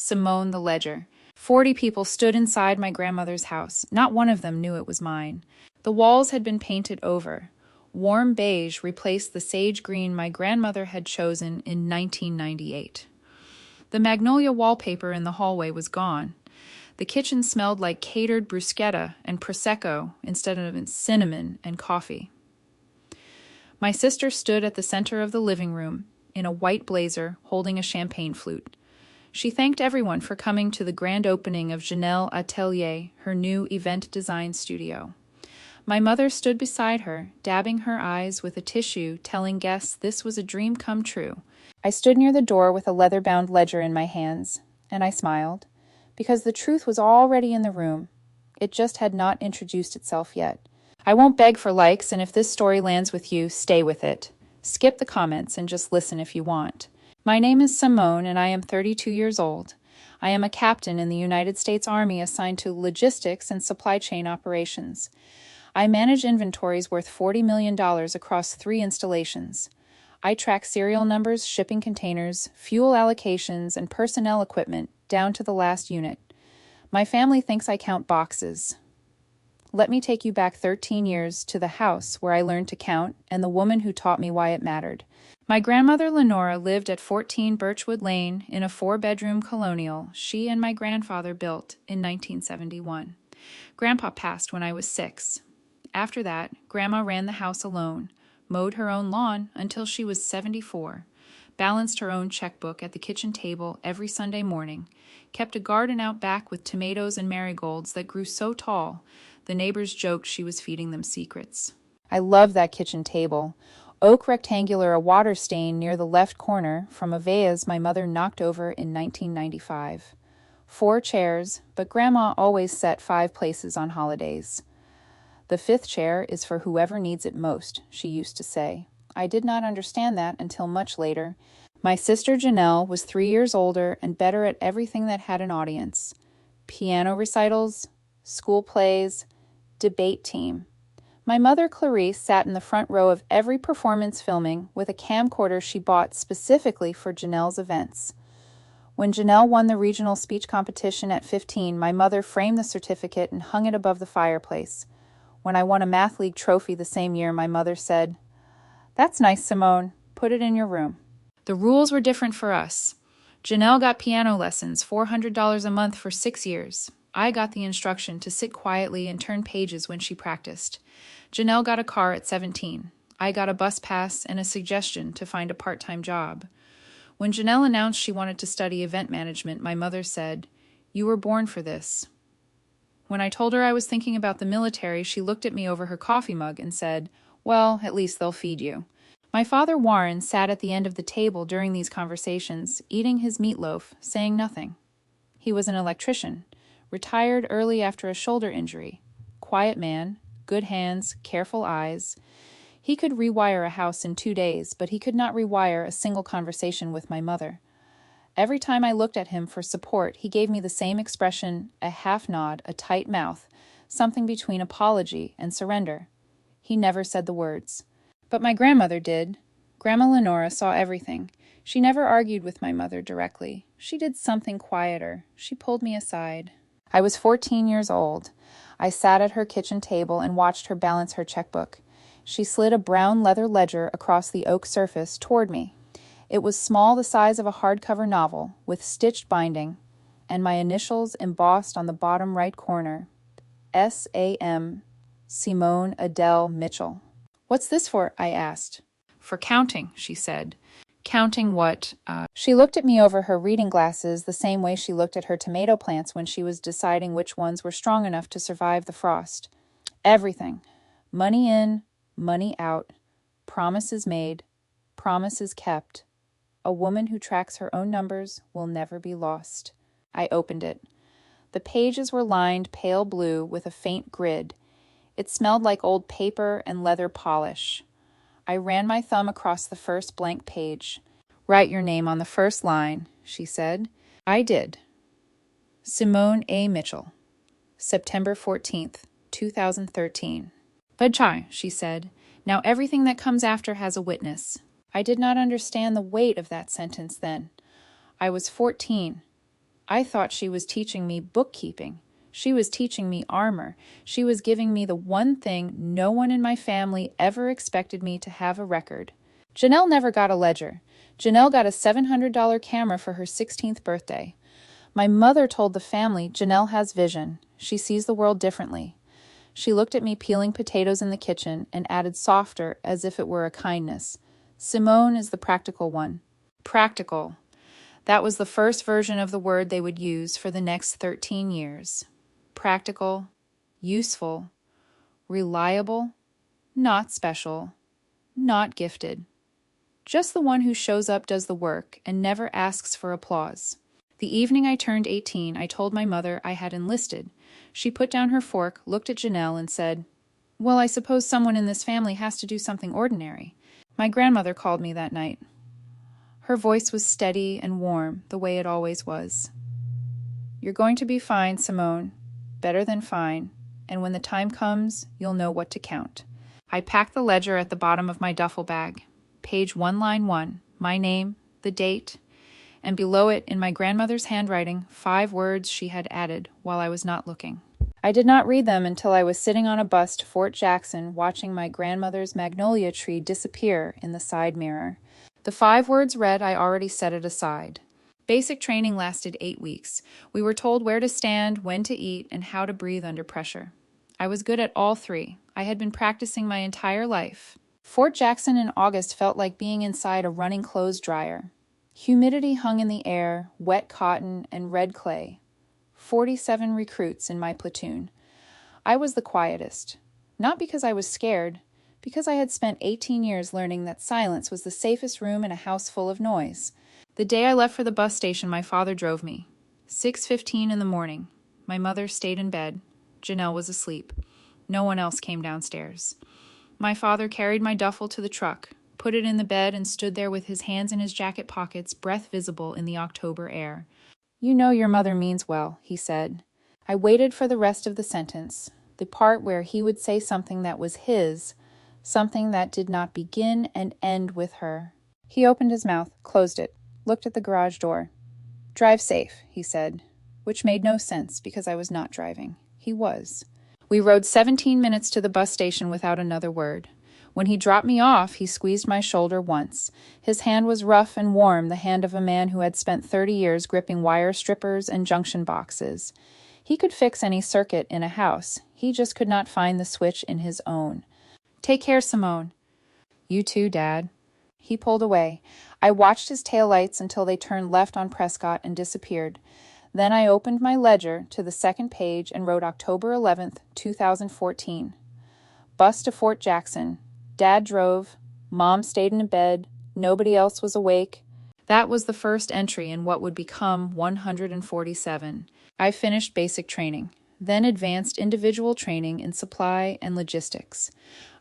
Simone the Ledger. 40 people stood inside my grandmother's house. Not one of them knew it was mine. The walls had been painted over. Warm beige replaced the sage green my grandmother had chosen in 1998. The magnolia wallpaper in the hallway was gone. The kitchen smelled like catered bruschetta and Prosecco instead of cinnamon and coffee. My sister stood at the center of the living room, in a white blazer, holding a champagne flute. She thanked everyone for coming to the grand opening of Janelle Atelier, her new event design studio. My mother stood beside her, dabbing her eyes with a tissue, telling guests this was a dream come true. I stood near the door with a leather-bound ledger in my hands, and I smiled, because the truth was already in the room. It just had not introduced itself yet. I won't beg for likes, and if this story lands with you, stay with it. Skip the comments and just listen if you want. My name is Simone, and I am 32 years old. I am a captain in the United States Army assigned to logistics and supply chain operations. I manage inventories worth $40 million across 3 installations. I track serial numbers, shipping containers, fuel allocations, and personnel equipment down to the last unit. My family thinks I count boxes. Let me take you back 13 years to the house where I learned to count and the woman who taught me why it mattered. My grandmother Lenora lived at 14 Birchwood Lane in a 4-bedroom colonial she and my grandfather built in 1971. Grandpa passed when I was 6. After that, Grandma ran the house alone, mowed her own lawn until she was 74, balanced her own checkbook at the kitchen table every Sunday morning, kept a garden out back with tomatoes and marigolds that grew so tall, the neighbors joked she was feeding them secrets. I love that kitchen table. Oak rectangular, a water stain near the left corner from a vase my mother knocked over in 1995. 4 chairs, but Grandma always set 5 places on holidays. The 5th chair is for whoever needs it most, she used to say. I did not understand that until much later. My sister Janelle was 3 years older and better at everything that had an audience. Piano recitals, school plays, debate team. My mother Clarice sat in the front row of every performance filming with a camcorder she bought specifically for Janelle's events. When Janelle won the regional speech competition at 15, my mother framed the certificate and hung it above the fireplace. When I won a math league trophy the same year, my mother said, "That's nice, Simone. Put it in your room." The rules were different for us. Janelle got piano lessons, $400 a month for 6 years. I got the instruction to sit quietly and turn pages when she practiced. Janelle got a car at 17. I got a bus pass and a suggestion to find a part-time job. When Janelle announced she wanted to study event management, my mother said, "You were born for this." When I told her I was thinking about the military, she looked at me over her coffee mug and said, "Well, at least they'll feed you." My father Warren sat at the end of the table during these conversations, eating his meatloaf, saying nothing. He was an electrician, retired early after a shoulder injury. Quiet man, good hands, careful eyes. He could rewire a house in 2 days, but he could not rewire a single conversation with my mother. Every time I looked at him for support, he gave me the same expression, a half nod, a tight mouth, something between apology and surrender. He never said the words. But my grandmother did. Grandma Lenora saw everything. She never argued with my mother directly. She did something quieter. She pulled me aside. I was 14 years old. I sat at her kitchen table and watched her balance her checkbook. She slid a brown leather ledger across the oak surface toward me. It was small, the size of a hardcover novel, with stitched binding, and my initials embossed on the bottom right corner. S.A.M. Simone Adele Mitchell. "What's this for?" I asked. "For counting," she said. "Counting what?" She looked at me over her reading glasses the same way she looked at her tomato plants when she was deciding which ones were strong enough to survive the frost. Everything. Money in, money out. Promises made, promises kept. A woman who tracks her own numbers will never be lost. I opened it. The pages were lined pale blue with a faint grid. It smelled like old paper and leather polish. I ran my thumb across the first blank page. "Write your name on the first line," she said. I did. Simone A. Mitchell. September 14th, 2013. "Bajai," she said. "Now everything that comes after has a witness." I did not understand the weight of that sentence then. I was 14. I thought she was teaching me bookkeeping. She was teaching me armor. She was giving me the one thing no one in my family ever expected me to have: a record. Janelle never got a ledger. Janelle got a $700 camera for her 16th birthday. My mother told the family, Janelle has vision. She sees the world differently. She looked at me peeling potatoes in the kitchen and added softer, as if it were a kindness, Simone is the practical one. Practical. That was the first version of the word they would use for the next 13 years. Practical, useful, reliable, not special, not gifted. Just the one who shows up, does the work, and never asks for applause. The evening I turned 18, I told my mother I had enlisted. She put down her fork, looked at Janelle, and said, "Well, I suppose someone in this family has to do something ordinary." My grandmother called me that night. Her voice was steady and warm, the way it always was. "You're going to be fine, Simone. Better than fine. And when the time comes, you'll know what to count." I packed the ledger at the bottom of my duffel bag. Page 1, line 1, my name, the date, and below it, in my grandmother's handwriting, 5 words she had added while I was not looking. I did not read them until I was sitting on a bus to Fort Jackson, watching my grandmother's magnolia tree disappear in the side mirror. The 5 words read, I already set it aside. Basic training lasted 8 weeks. We were told where to stand, when to eat, and how to breathe under pressure. I was good at all 3. I had been practicing my entire life. Fort Jackson in August felt like being inside a running clothes dryer. Humidity hung in the air, wet cotton, and red clay. 47 recruits in my platoon. I was the quietest. Not because I was scared, because I had spent 18 years learning that silence was the safest room in a house full of noise. The day I left for the bus station, my father drove me. 6:15 in the morning. My mother stayed in bed. Janelle was asleep. No one else came downstairs. My father carried my duffel to the truck, put it in the bed, and stood there with his hands in his jacket pockets, breath visible in the October air. "You know your mother means well," he said. I waited for the rest of the sentence, the part where he would say something that was his, something that did not begin and end with her. He opened his mouth, closed it, looked at the garage door. "Drive safe," he said, which made no sense because I was not driving. He was. We rode 17 minutes to the bus station without another word. When he dropped me off, he squeezed my shoulder once. His hand was rough and warm, the hand of a man who had spent 30 years gripping wire strippers and junction boxes. He could fix any circuit in a house. He just could not find the switch in his own. "Take care, Simone." "You too, Dad." He pulled away. I watched his taillights until they turned left on Prescott and disappeared. Then I opened my ledger to the second page and wrote October 11th, 2014. Bus to Fort Jackson. Dad drove. Mom stayed in bed. Nobody else was awake. That was the first entry in what would become 147. I finished basic training, then advanced individual training in supply and logistics.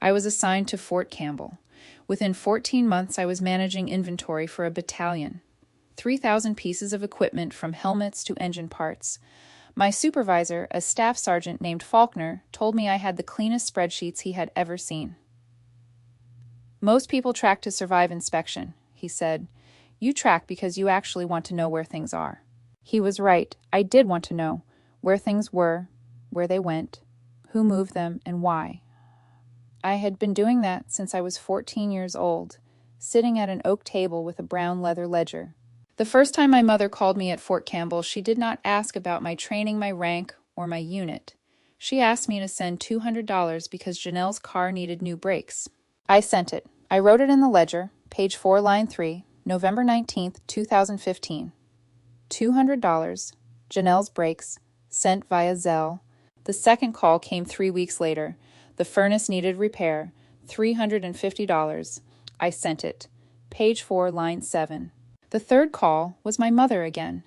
I was assigned to Fort Campbell. Within 14 months, I was managing inventory for a battalion. 3,000 pieces of equipment from helmets to engine parts. My supervisor, a staff sergeant named Faulkner, told me I had the cleanest spreadsheets he had ever seen. "Most people track to survive inspection," he said. "You track because you actually want to know where things are." He was right. I did want to know where things were, where they went, who moved them, and why. I had been doing that since I was 14 years old, sitting at an oak table with a brown leather ledger. The first time my mother called me at Fort Campbell, she did not ask about my training, my rank, or my unit. She asked me to send $200 because Janelle's car needed new brakes. I sent it. I wrote it in the ledger, page 4, line 3, November 19th, 2015. $200, Janelle's brakes, sent via Zelle. The second call came 3 weeks later. The furnace needed repair, $350. I sent it. Page 4, line 7. The third call was my mother again.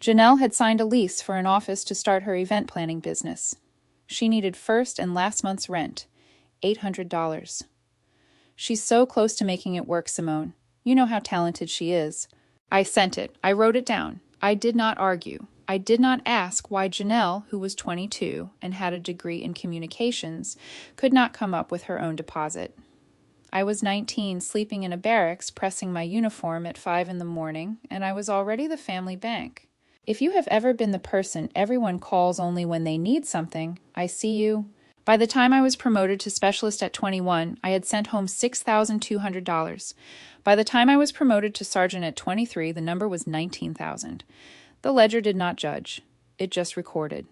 Janelle had signed a lease for an office to start her event planning business. She needed first and last month's rent, $800. "She's so close to making it work, Simone. You know how talented she is." I sent it. I wrote it down. I did not argue. I did not ask why Janelle, who was 22 and had a degree in communications, could not come up with her own deposit. I was 19, sleeping in a barracks, pressing my uniform at 5 in the morning, and I was already the family bank. If you have ever been the person everyone calls only when they need something, I see you. By the time I was promoted to specialist at 21, I had sent home $6,200. By the time I was promoted to sergeant at 23, the number was 19,000. The ledger did not judge. It just recorded.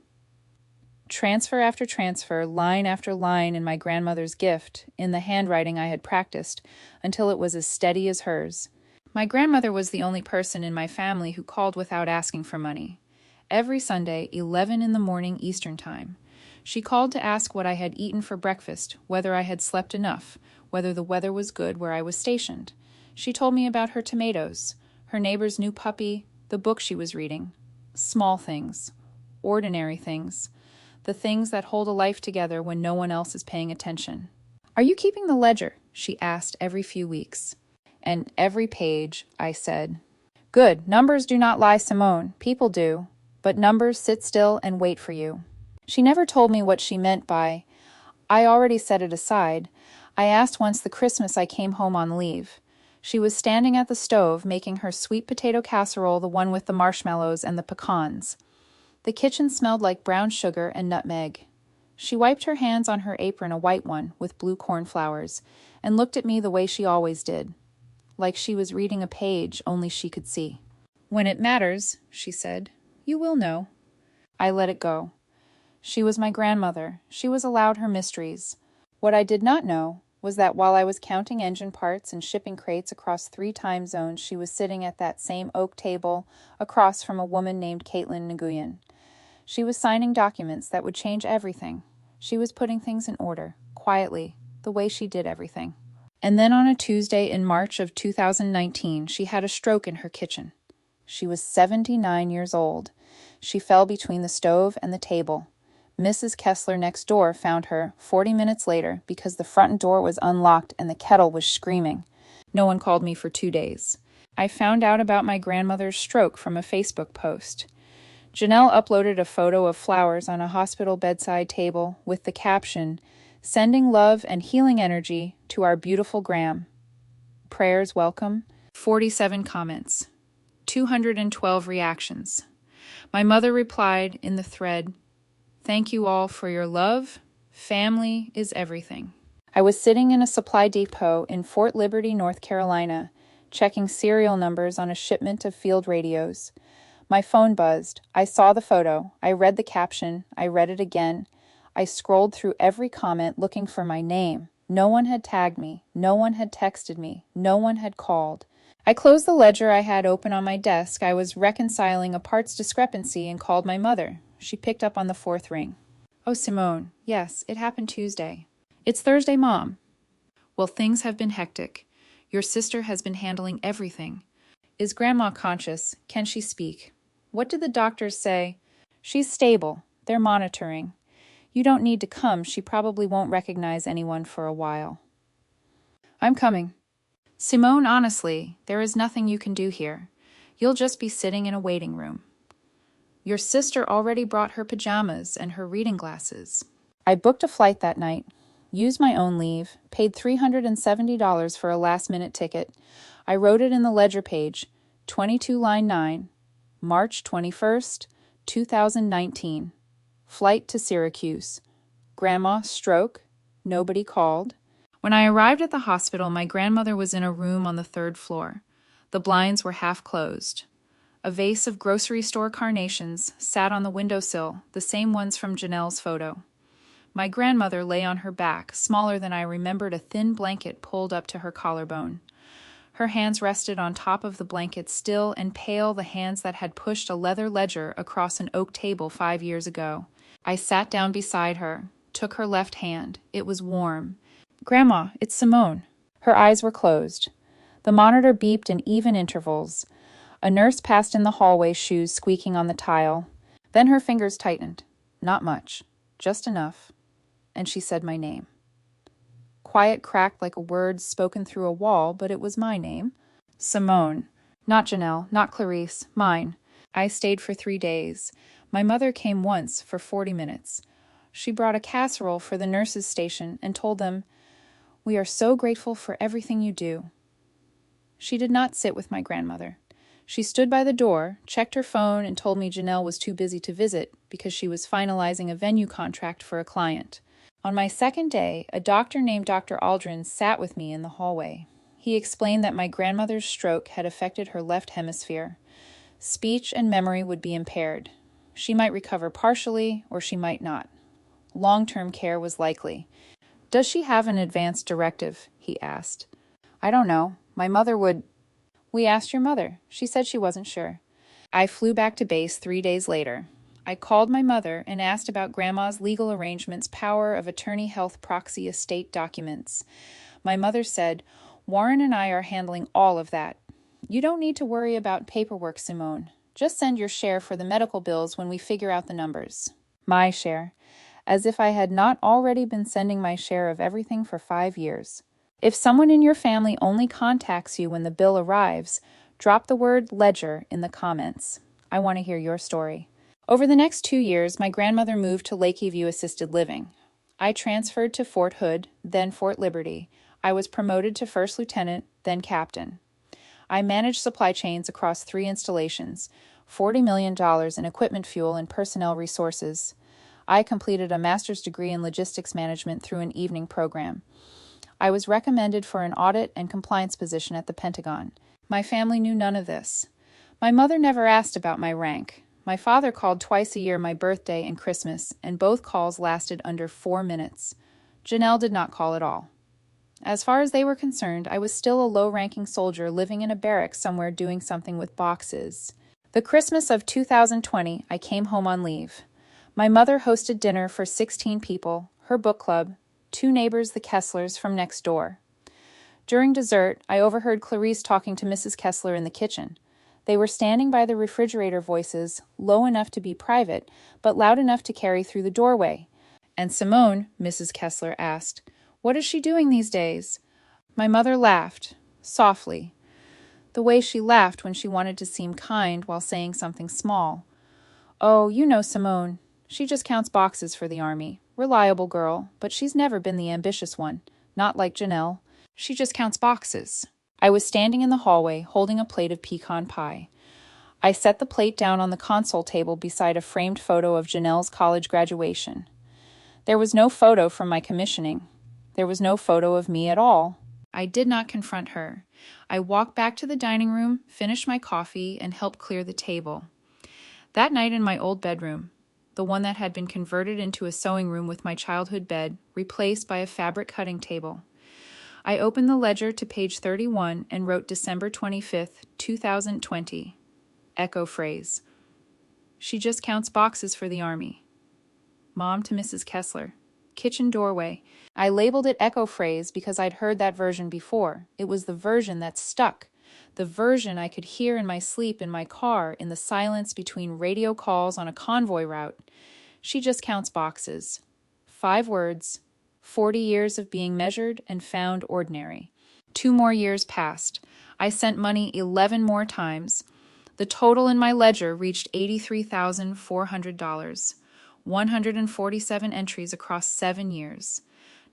Transfer after transfer, line after line in my grandmother's gift, in the handwriting I had practiced, until it was as steady as hers. My grandmother was the only person in my family who called without asking for money. Every Sunday, 11 in the morning Eastern Time. She called to ask what I had eaten for breakfast, whether I had slept enough, whether the weather was good where I was stationed. She told me about her tomatoes, her neighbor's new puppy, the book she was reading. Small things. Ordinary things. The things that hold a life together when no one else is paying attention. "Are you keeping the ledger?" she asked every few weeks. And every page, I said. "Good. Numbers do not lie, Simone. People do. But numbers sit still and wait for you." She never told me what she meant by, "I already set it aside." I asked once the Christmas I came home on leave. She was standing at the stove making her sweet potato casserole, the one with the marshmallows and the pecans. The kitchen smelled like brown sugar and nutmeg. She wiped her hands on her apron, a white one, with blue cornflowers, and looked at me the way she always did, like she was reading a page only she could see. "When it matters," she said, "you will know." I let it go. She was my grandmother. She was allowed her mysteries. What I did not know was that while I was counting engine parts and shipping crates across 3 time zones, she was sitting at that same oak table across from a woman named Caitlin Nguyen. She was signing documents that would change everything. She was putting things in order, quietly, the way she did everything. And then on a Tuesday in March of 2019, she had a stroke in her kitchen. She was 79 years old. She fell between the stove and the table. Mrs. Kessler next door found her 40 minutes later because the front door was unlocked and the kettle was screaming. No one called me for 2 days. I found out about my grandmother's stroke from a Facebook post. Janelle uploaded a photo of flowers on a hospital bedside table with the caption, "Sending love and healing energy to our beautiful Gram. Prayers welcome." 47 comments. 212 reactions. My mother replied in the thread, "Thank you all for your love. Family is everything." I was sitting in a supply depot in Fort Liberty, North Carolina, checking serial numbers on a shipment of field radios. My phone buzzed. I saw the photo. I read the caption. I read it again. I scrolled through every comment looking for my name. No one had tagged me. No one had texted me. No one had called. I closed the ledger I had open on my desk. I was reconciling a parts discrepancy and called my mother. She picked up on the 4th ring. "Oh, Simone, yes, it happened Tuesday." "It's Thursday, Mom." "Well, things have been hectic. Your sister has been handling everything. Is Grandma conscious? Can she speak? What did the doctors say?" "She's stable. They're monitoring. You don't need to come. She probably won't recognize anyone for a while." "I'm coming." "Simone, honestly, there is nothing you can do here. You'll just be sitting in a waiting room." "Your sister already brought her pajamas and her reading glasses." I booked a flight that night, used my own leave, paid $370 for a last-minute ticket. I wrote it in the ledger page, 22 line 9, March 21st, 2019. Flight to Syracuse. Grandma, stroke. Nobody called. When I arrived at the hospital, my grandmother was in a room on the 3rd floor. The blinds were half closed. A vase of grocery store carnations sat on the windowsill, the same ones from Janelle's photo. My grandmother lay on her back, smaller than I remembered, a thin blanket pulled up to her collarbone. Her hands rested on top of the blanket, still and pale, the hands that had pushed a leather ledger across an oak table 5 years ago. I sat down beside her, took her left hand. It was warm. "Grandma, it's Simone." Her eyes were closed. The monitor beeped in even intervals. A nurse passed in the hallway, shoes squeaking on the tile. Then her fingers tightened. Not much, just enough. And she said my name. Quiet cracked like a word spoken through a wall, but it was my name. Simone. Not Janelle, not Clarice, mine. I stayed for 3 days. My mother came once for 40 minutes. She brought a casserole for the nurses' station and told them, "We are so grateful for everything you do." She did not sit with my grandmother. She stood by the door, checked her phone, and told me Janelle was too busy to visit because she was finalizing a venue contract for a client. On my second day, a doctor named Dr. Aldrin sat with me in the hallway. He explained that my grandmother's stroke had affected her left hemisphere. Speech and memory would be impaired. She might recover partially, or she might not. Long-term care was likely. "Does she have an advance directive?" he asked. "I don't know. My mother would—" "We asked your mother. She said she wasn't sure." I flew back to base 3 days later. I called my mother and asked about Grandma's legal arrangements, power of attorney, health proxy, estate documents. My mother said, "Warren and I are handling all of that. You don't need to worry about paperwork, Simone. Just send your share for the medical bills when we figure out the numbers." My share. As if I had not already been sending my share of everything for 5 years. If someone in your family only contacts you when the bill arrives, drop the word ledger in the comments. I want to hear your story. Over the next 2 years, my grandmother moved to Lakeview Assisted Living. I transferred to Fort Hood, then Fort Liberty. I was promoted to first lieutenant, then captain. I managed supply chains across 3 installations, $40 million in equipment, fuel, and personnel resources. I completed a master's degree in logistics management through an evening program. I was recommended for an audit and compliance position at the Pentagon. My family knew none of this. My mother never asked about my rank. My father called twice a year, my birthday and Christmas, and both calls lasted under 4 minutes. Janelle did not call at all. As far as they were concerned, I was still a low-ranking soldier living in a barracks somewhere doing something with boxes. The Christmas of 2020, I came home on leave. My mother hosted dinner for 16 people, her book club, 2 neighbors, the Kesslers, from next door. During dessert, I overheard Clarice talking to Mrs. Kessler in the kitchen. They were standing by the refrigerator, voices low enough to be private, but loud enough to carry through the doorway. "And Simone," Mrs. Kessler asked, "what is she doing these days?" My mother laughed, softly, the way she laughed when she wanted to seem kind while saying something small. "Oh, you know Simone. She just counts boxes for the Army. Reliable girl, but she's never been the ambitious one. Not like Janelle. She just counts boxes." I was standing in the hallway, holding a plate of pecan pie. I set the plate down on the console table beside a framed photo of Janelle's college graduation. There was no photo from my commissioning. There was no photo of me at all. I did not confront her. I walked back to the dining room, finished my coffee, and helped clear the table. That night in my old bedroom, the one that had been converted into a sewing room with my childhood bed, replaced by a fabric cutting table, I opened the ledger to page 31 and wrote December 25th, 2020. Echo phrase. "She just counts boxes for the Army." Mom to Mrs. Kessler. Kitchen doorway. I labeled it echo phrase because I'd heard that version before. It was the version that stuck. The version I could hear in my sleep in my car in the silence between radio calls on a convoy route. She just counts boxes. 5 words. 40 years of being measured and found ordinary. 2 more years passed. I sent money 11 more times. The total in my ledger reached $83,400. 147 entries across 7 years.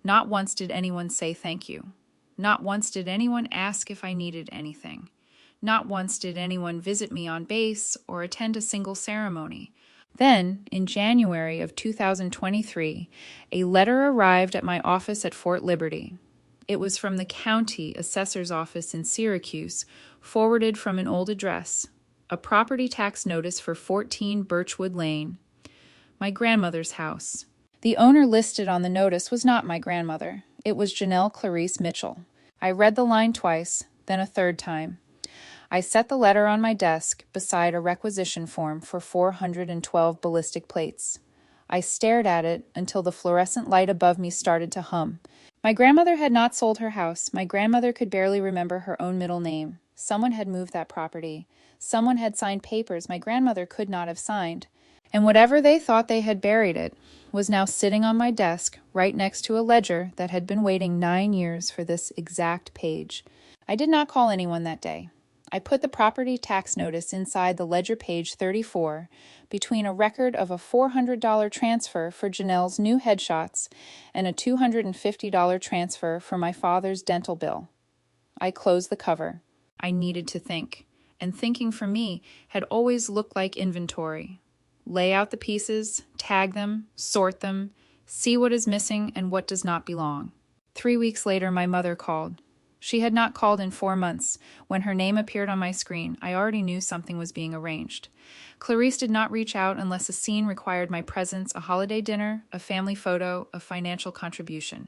Not once did anyone say thank you. Not once did anyone ask if I needed anything. Not once did anyone visit me on base or attend a single ceremony. Then, in January of 2023, a letter arrived at my office at Fort Liberty. It was from the county assessor's office in Syracuse, forwarded from an old address, a property tax notice for 14 Birchwood Lane, my grandmother's house. The owner listed on the notice was not my grandmother. It was Janelle Clarice Mitchell. I read the line twice, then a third time. I set the letter on my desk beside a requisition form for 412 ballistic plates. I stared at it until the fluorescent light above me started to hum. My grandmother had not sold her house. My grandmother could barely remember her own middle name. Someone had moved that property. Someone had signed papers my grandmother could not have signed. And whatever they thought they had buried it was now sitting on my desk right next to a ledger that had been waiting 9 years for this exact page. I did not call anyone that day. I put the property tax notice inside the ledger page 34 between a record of a $400 transfer for Janelle's new headshots and a $250 transfer for my father's dental bill. I closed the cover. I needed to think. and thinking for me had always looked like inventory. Lay out the pieces, tag them, sort them, see what is missing and what does not belong. 3 weeks later, my mother called. She had not called in 4 months. When her name appeared on my screen, I already knew something was being arranged. Clarice did not reach out unless a scene required my presence, a holiday dinner, a family photo, a financial contribution.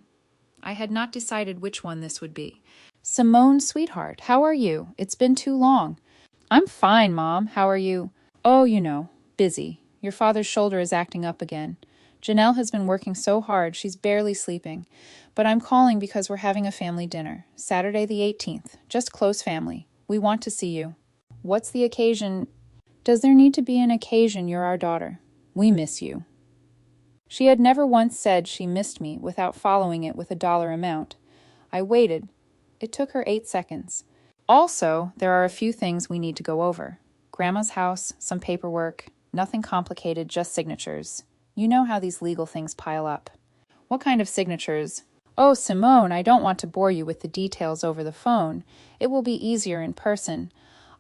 I had not decided which one this would be. Simone, sweetheart, how are you? It's been too long. I'm fine, Mom. How are you? Oh, busy. Your father's shoulder is acting up again. Janelle has been working so hard, she's barely sleeping. But I'm calling because we're having a family dinner. Saturday the 18th. Just close family. We want to see you. What's the occasion? Does there need to be an occasion? You're our daughter. We miss you. She had never once said she missed me without following it with a dollar amount. I waited. It took her 8 seconds. Also, there are a few things we need to go over. Grandma's house, some paperwork, nothing complicated, just signatures. You know how these legal things pile up. What kind of signatures? Oh, Simone, I don't want to bore you with the details over the phone. It will be easier in person.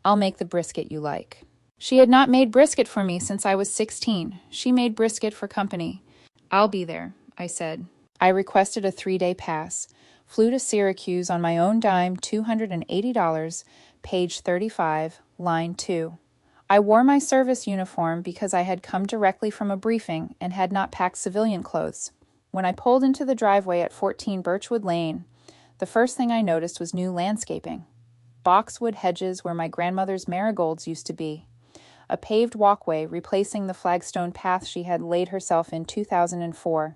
I'll make the brisket you like. She had not made brisket for me since I was 16. She made brisket for company. I'll be there, I said. I requested a 3-day pass. Flew to Syracuse on my own dime, $280, page 35, line 2. I wore my service uniform because I had come directly from a briefing and had not packed civilian clothes. When I pulled into the driveway at 14 Birchwood Lane, the first thing I noticed was new landscaping. Boxwood hedges where my grandmother's marigolds used to be. A paved walkway replacing the flagstone path she had laid herself in 2004.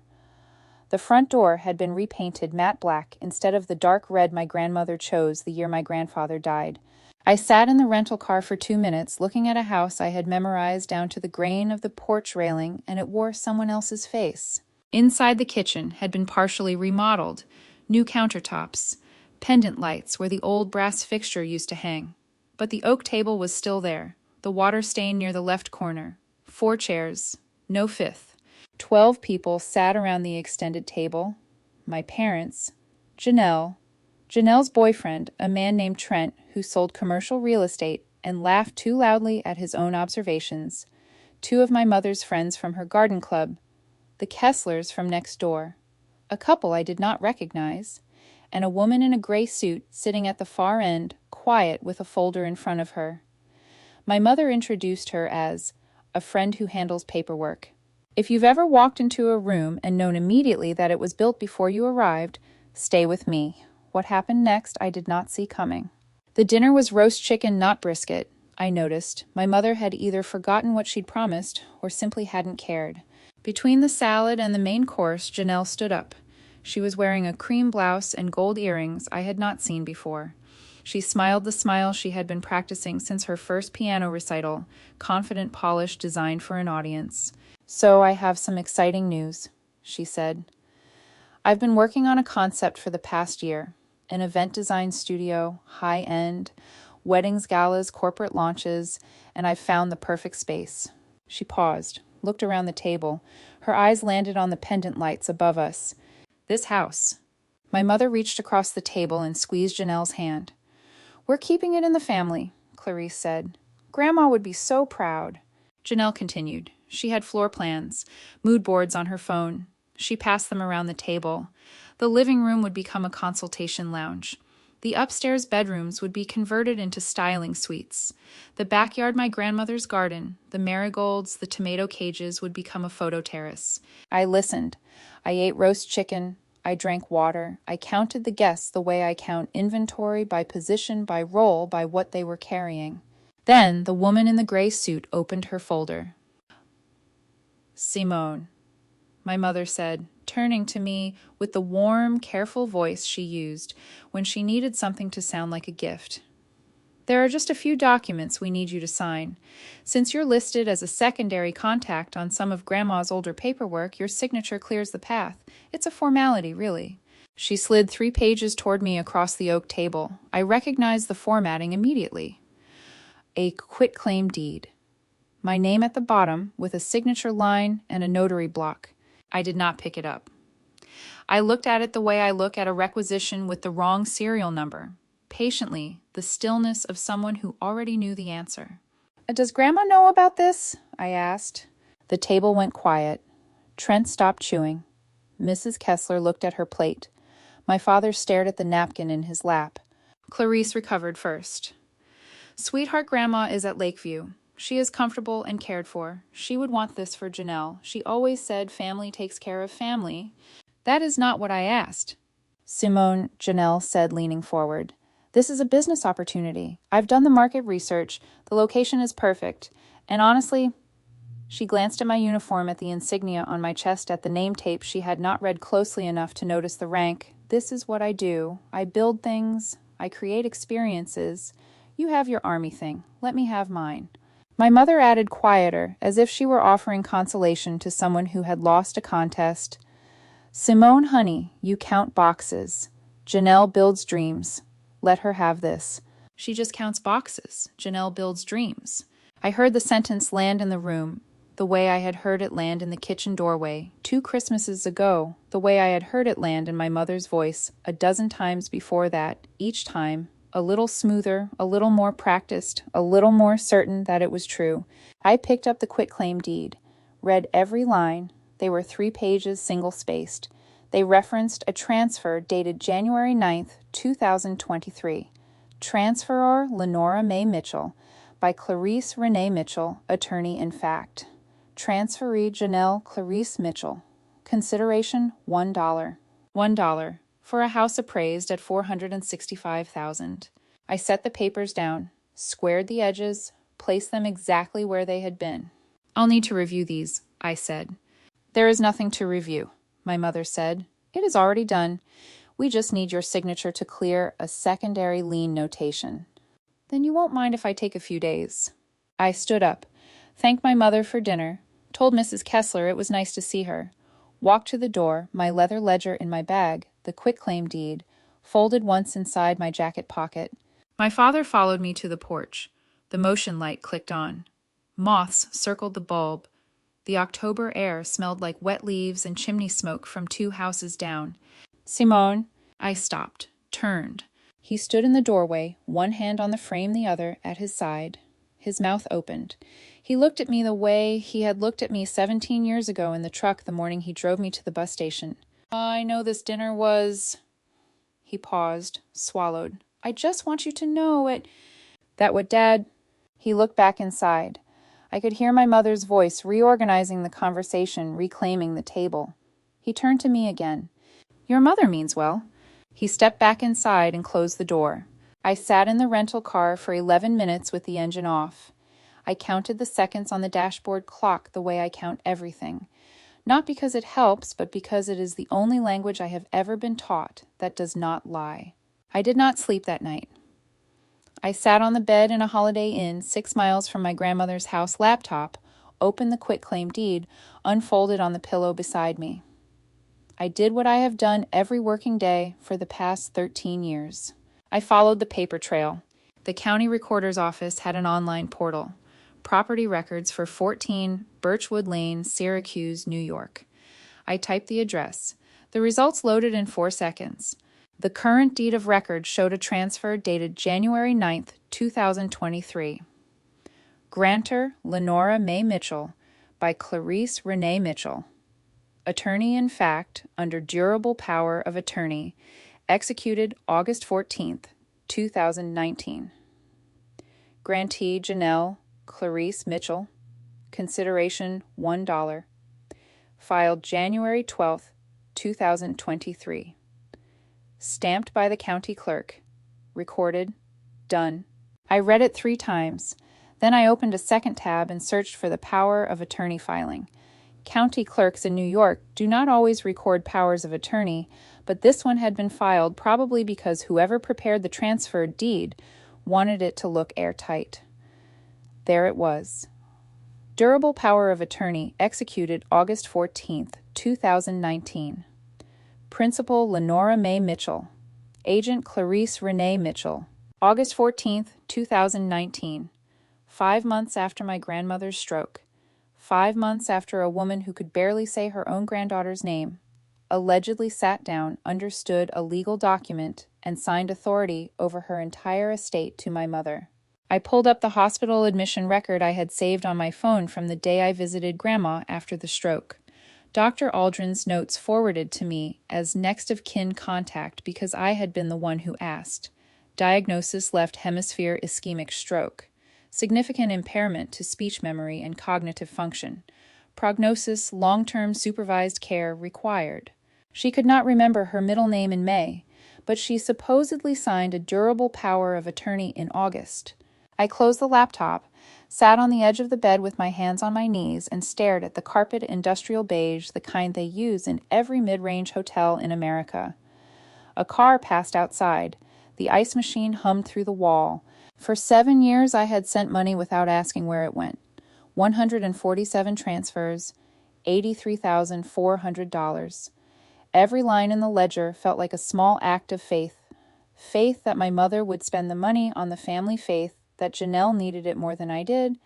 The front door had been repainted matte black instead of the dark red my grandmother chose the year my grandfather died. I sat in the rental car for 2 minutes looking at a house I had memorized down to the grain of the porch railing, and it wore someone else's face. Inside the kitchen had been partially remodeled, new countertops, pendant lights where the old brass fixture used to hang. But the oak table was still there, the water stain near the left corner. 4 chairs, no fifth. 12 people sat around the extended table. My parents, Janelle's boyfriend, a man named Trent, who sold commercial real estate and laughed too loudly at his own observations, 2 of my mother's friends from her garden club, the Kesslers from next door, a couple I did not recognize, and a woman in a gray suit sitting at the far end, quiet with a folder in front of her. My mother introduced her as a friend who handles paperwork. If you've ever walked into a room and known immediately that it was built before you arrived, stay with me. What happened next I did not see coming. The dinner was roast chicken, not brisket. I noticed. My mother had either forgotten what she'd promised or simply hadn't cared. Between the salad and the main course, Janelle stood up. She was wearing a cream blouse and gold earrings I had not seen before. She smiled the smile she had been practicing since her first piano recital, confident polish designed for an audience. So I have some exciting news, she said. I've been working on a concept for the past year. An event design studio, high-end, weddings, galas, corporate launches, and I've found the perfect space. She paused, looked around the table. Her eyes landed on the pendant lights above us. This house. My mother reached across the table and squeezed Janelle's hand. We're keeping it in the family, Clarice said. Grandma would be so proud. Janelle continued. She had floor plans, mood boards on her phone. She passed them around the table. The living room would become a consultation lounge. The upstairs bedrooms would be converted into styling suites. The backyard, my grandmother's garden, the marigolds, the tomato cages would become a photo terrace. I listened. I ate roast chicken. I drank water. I counted the guests the way I count inventory, by position, by role, by what they were carrying. Then the woman in the gray suit opened her folder. Simone, my mother said, turning to me with the warm, careful voice she used when she needed something to sound like a gift. There are just a few documents we need you to sign. Since you're listed as a secondary contact on some of Grandma's older paperwork, your signature clears the path. It's a formality, really. She slid 3 pages toward me across the oak table. I recognized the formatting immediately. A quitclaim deed. My name at the bottom, with a signature line and a notary block. I did not pick it up. I looked at it the way I look at a requisition with the wrong serial number. patiently, the stillness of someone who already knew the answer. "Does Grandma know about this?" I asked. The table went quiet. Trent stopped chewing. Mrs. Kessler looked at her plate. My father stared at the napkin in his lap. Clarice recovered first. "Sweetheart Grandma is at Lakeview. She is comfortable and cared for. She would want this for Janelle. She always said family takes care of family." "That is not what I asked." "Simone," Janelle said, leaning forward. "This is a business opportunity. I've done the market research. The location is perfect. And honestly," she glanced at my uniform, at the insignia on my chest, at the name tape she had not read closely enough to notice the rank. "This is what I do. I build things. I create experiences. You have your army thing. Let me have mine." My mother added quieter, as if she were offering consolation to someone who had lost a contest. "Simone, honey, you count boxes. Janelle builds dreams. Let her have this." "She just counts boxes. Janelle builds dreams." I heard the sentence land in the room, the way I had heard it land in the kitchen doorway 2 Christmases ago, the way I had heard it land in my mother's voice a dozen times before that, each time a little smoother, a little more practiced, a little more certain that it was true. I picked up the quitclaim deed, read every line. They were 3 pages single-spaced. They referenced a transfer dated January 9th, 2023. Transferor Lenora Mae Mitchell, by Clarice Renee Mitchell, attorney in fact. Transferee Janelle Clarice Mitchell. Consideration $1. $1 for a house appraised at $465,000. I set the papers down, squared the edges, placed them exactly where they had been. "I'll need to review these," I said. "There is nothing to review," my mother said. "It is already done. We just need your signature to clear a secondary lien notation." "Then you won't mind if I take a few days." I stood up, thanked my mother for dinner, told Mrs. Kessler it was nice to see her, walked to the door, my leather ledger in my bag, the quitclaim deed, folded once inside my jacket pocket. My father followed me to the porch. The motion light clicked on. Moths circled the bulb. The October air smelled like wet leaves and chimney smoke from 2 houses down. "Simone." I stopped, turned. He stood in the doorway, one hand on the frame, the other at his side. His mouth opened. He looked at me the way he had looked at me 17 years ago in the truck the morning he drove me to the bus station. "I know this dinner was—" He paused, swallowed. "I just want you to know it—" "That what Dad—" He looked back inside. I could hear my mother's voice reorganizing the conversation, reclaiming the table. He turned to me again. "Your mother means well." He stepped back inside and closed the door. I sat in the rental car for 11 minutes with the engine off. I counted the seconds on the dashboard clock the way I count everything. Not because it helps, but because it is the only language I have ever been taught that does not lie. I did not sleep that night. I sat on the bed in a Holiday Inn 6 miles from my grandmother's house laptop, opened the quitclaim deed, unfolded on the pillow beside me. I did what I have done every working day for the past 13 years. I followed the paper trail. The county recorder's office had an online portal. Property records for 14 Birchwood Lane, Syracuse, New York. I typed the address. The results loaded in 4 seconds. The current deed of record showed a transfer dated January 9th, 2023. Grantor Lenora Mae Mitchell, by Clarice Renee Mitchell. Attorney in fact, under durable power of attorney, executed August 14th, 2019. Grantee Janelle Clarice Mitchell. Consideration $1. Filed January 12th, 2023. Stamped by the county clerk. Recorded. Done. I read it 3 times. Then I opened a second tab and searched for the power of attorney filing. County clerks in New York do not always record powers of attorney, but this one had been filed probably because whoever prepared the transferred deed wanted it to look airtight. There it was. Durable power of attorney executed August 14th, 2019. Principal Lenora Mae Mitchell. Agent Clarice Renee Mitchell. August 14th, 2019. 5 months after my grandmother's stroke. 5 months after a woman who could barely say her own granddaughter's name allegedly sat down, understood a legal document, and signed authority over her entire estate to my mother. I pulled up the hospital admission record I had saved on my phone from the day I visited Grandma after the stroke. Dr. Aldrin's notes forwarded to me as next of kin contact because I had been the one who asked. Diagnosis: left hemisphere ischemic stroke. Significant impairment to speech memory and cognitive function. Prognosis: long-term supervised care required. She could not remember her middle name in May, but she supposedly signed a durable power of attorney in August. I closed the laptop, sat on the edge of the bed with my hands on my knees, and stared at the carpet industrial beige, the kind they use in every mid-range hotel in America. A car passed outside. The ice machine hummed through the wall. For 7 years I had sent money without asking where it went. 147 transfers, $83,400. Every line in the ledger felt like a small act of faith. Faith that my mother would spend the money on the family faith, that Janelle needed it more than I did.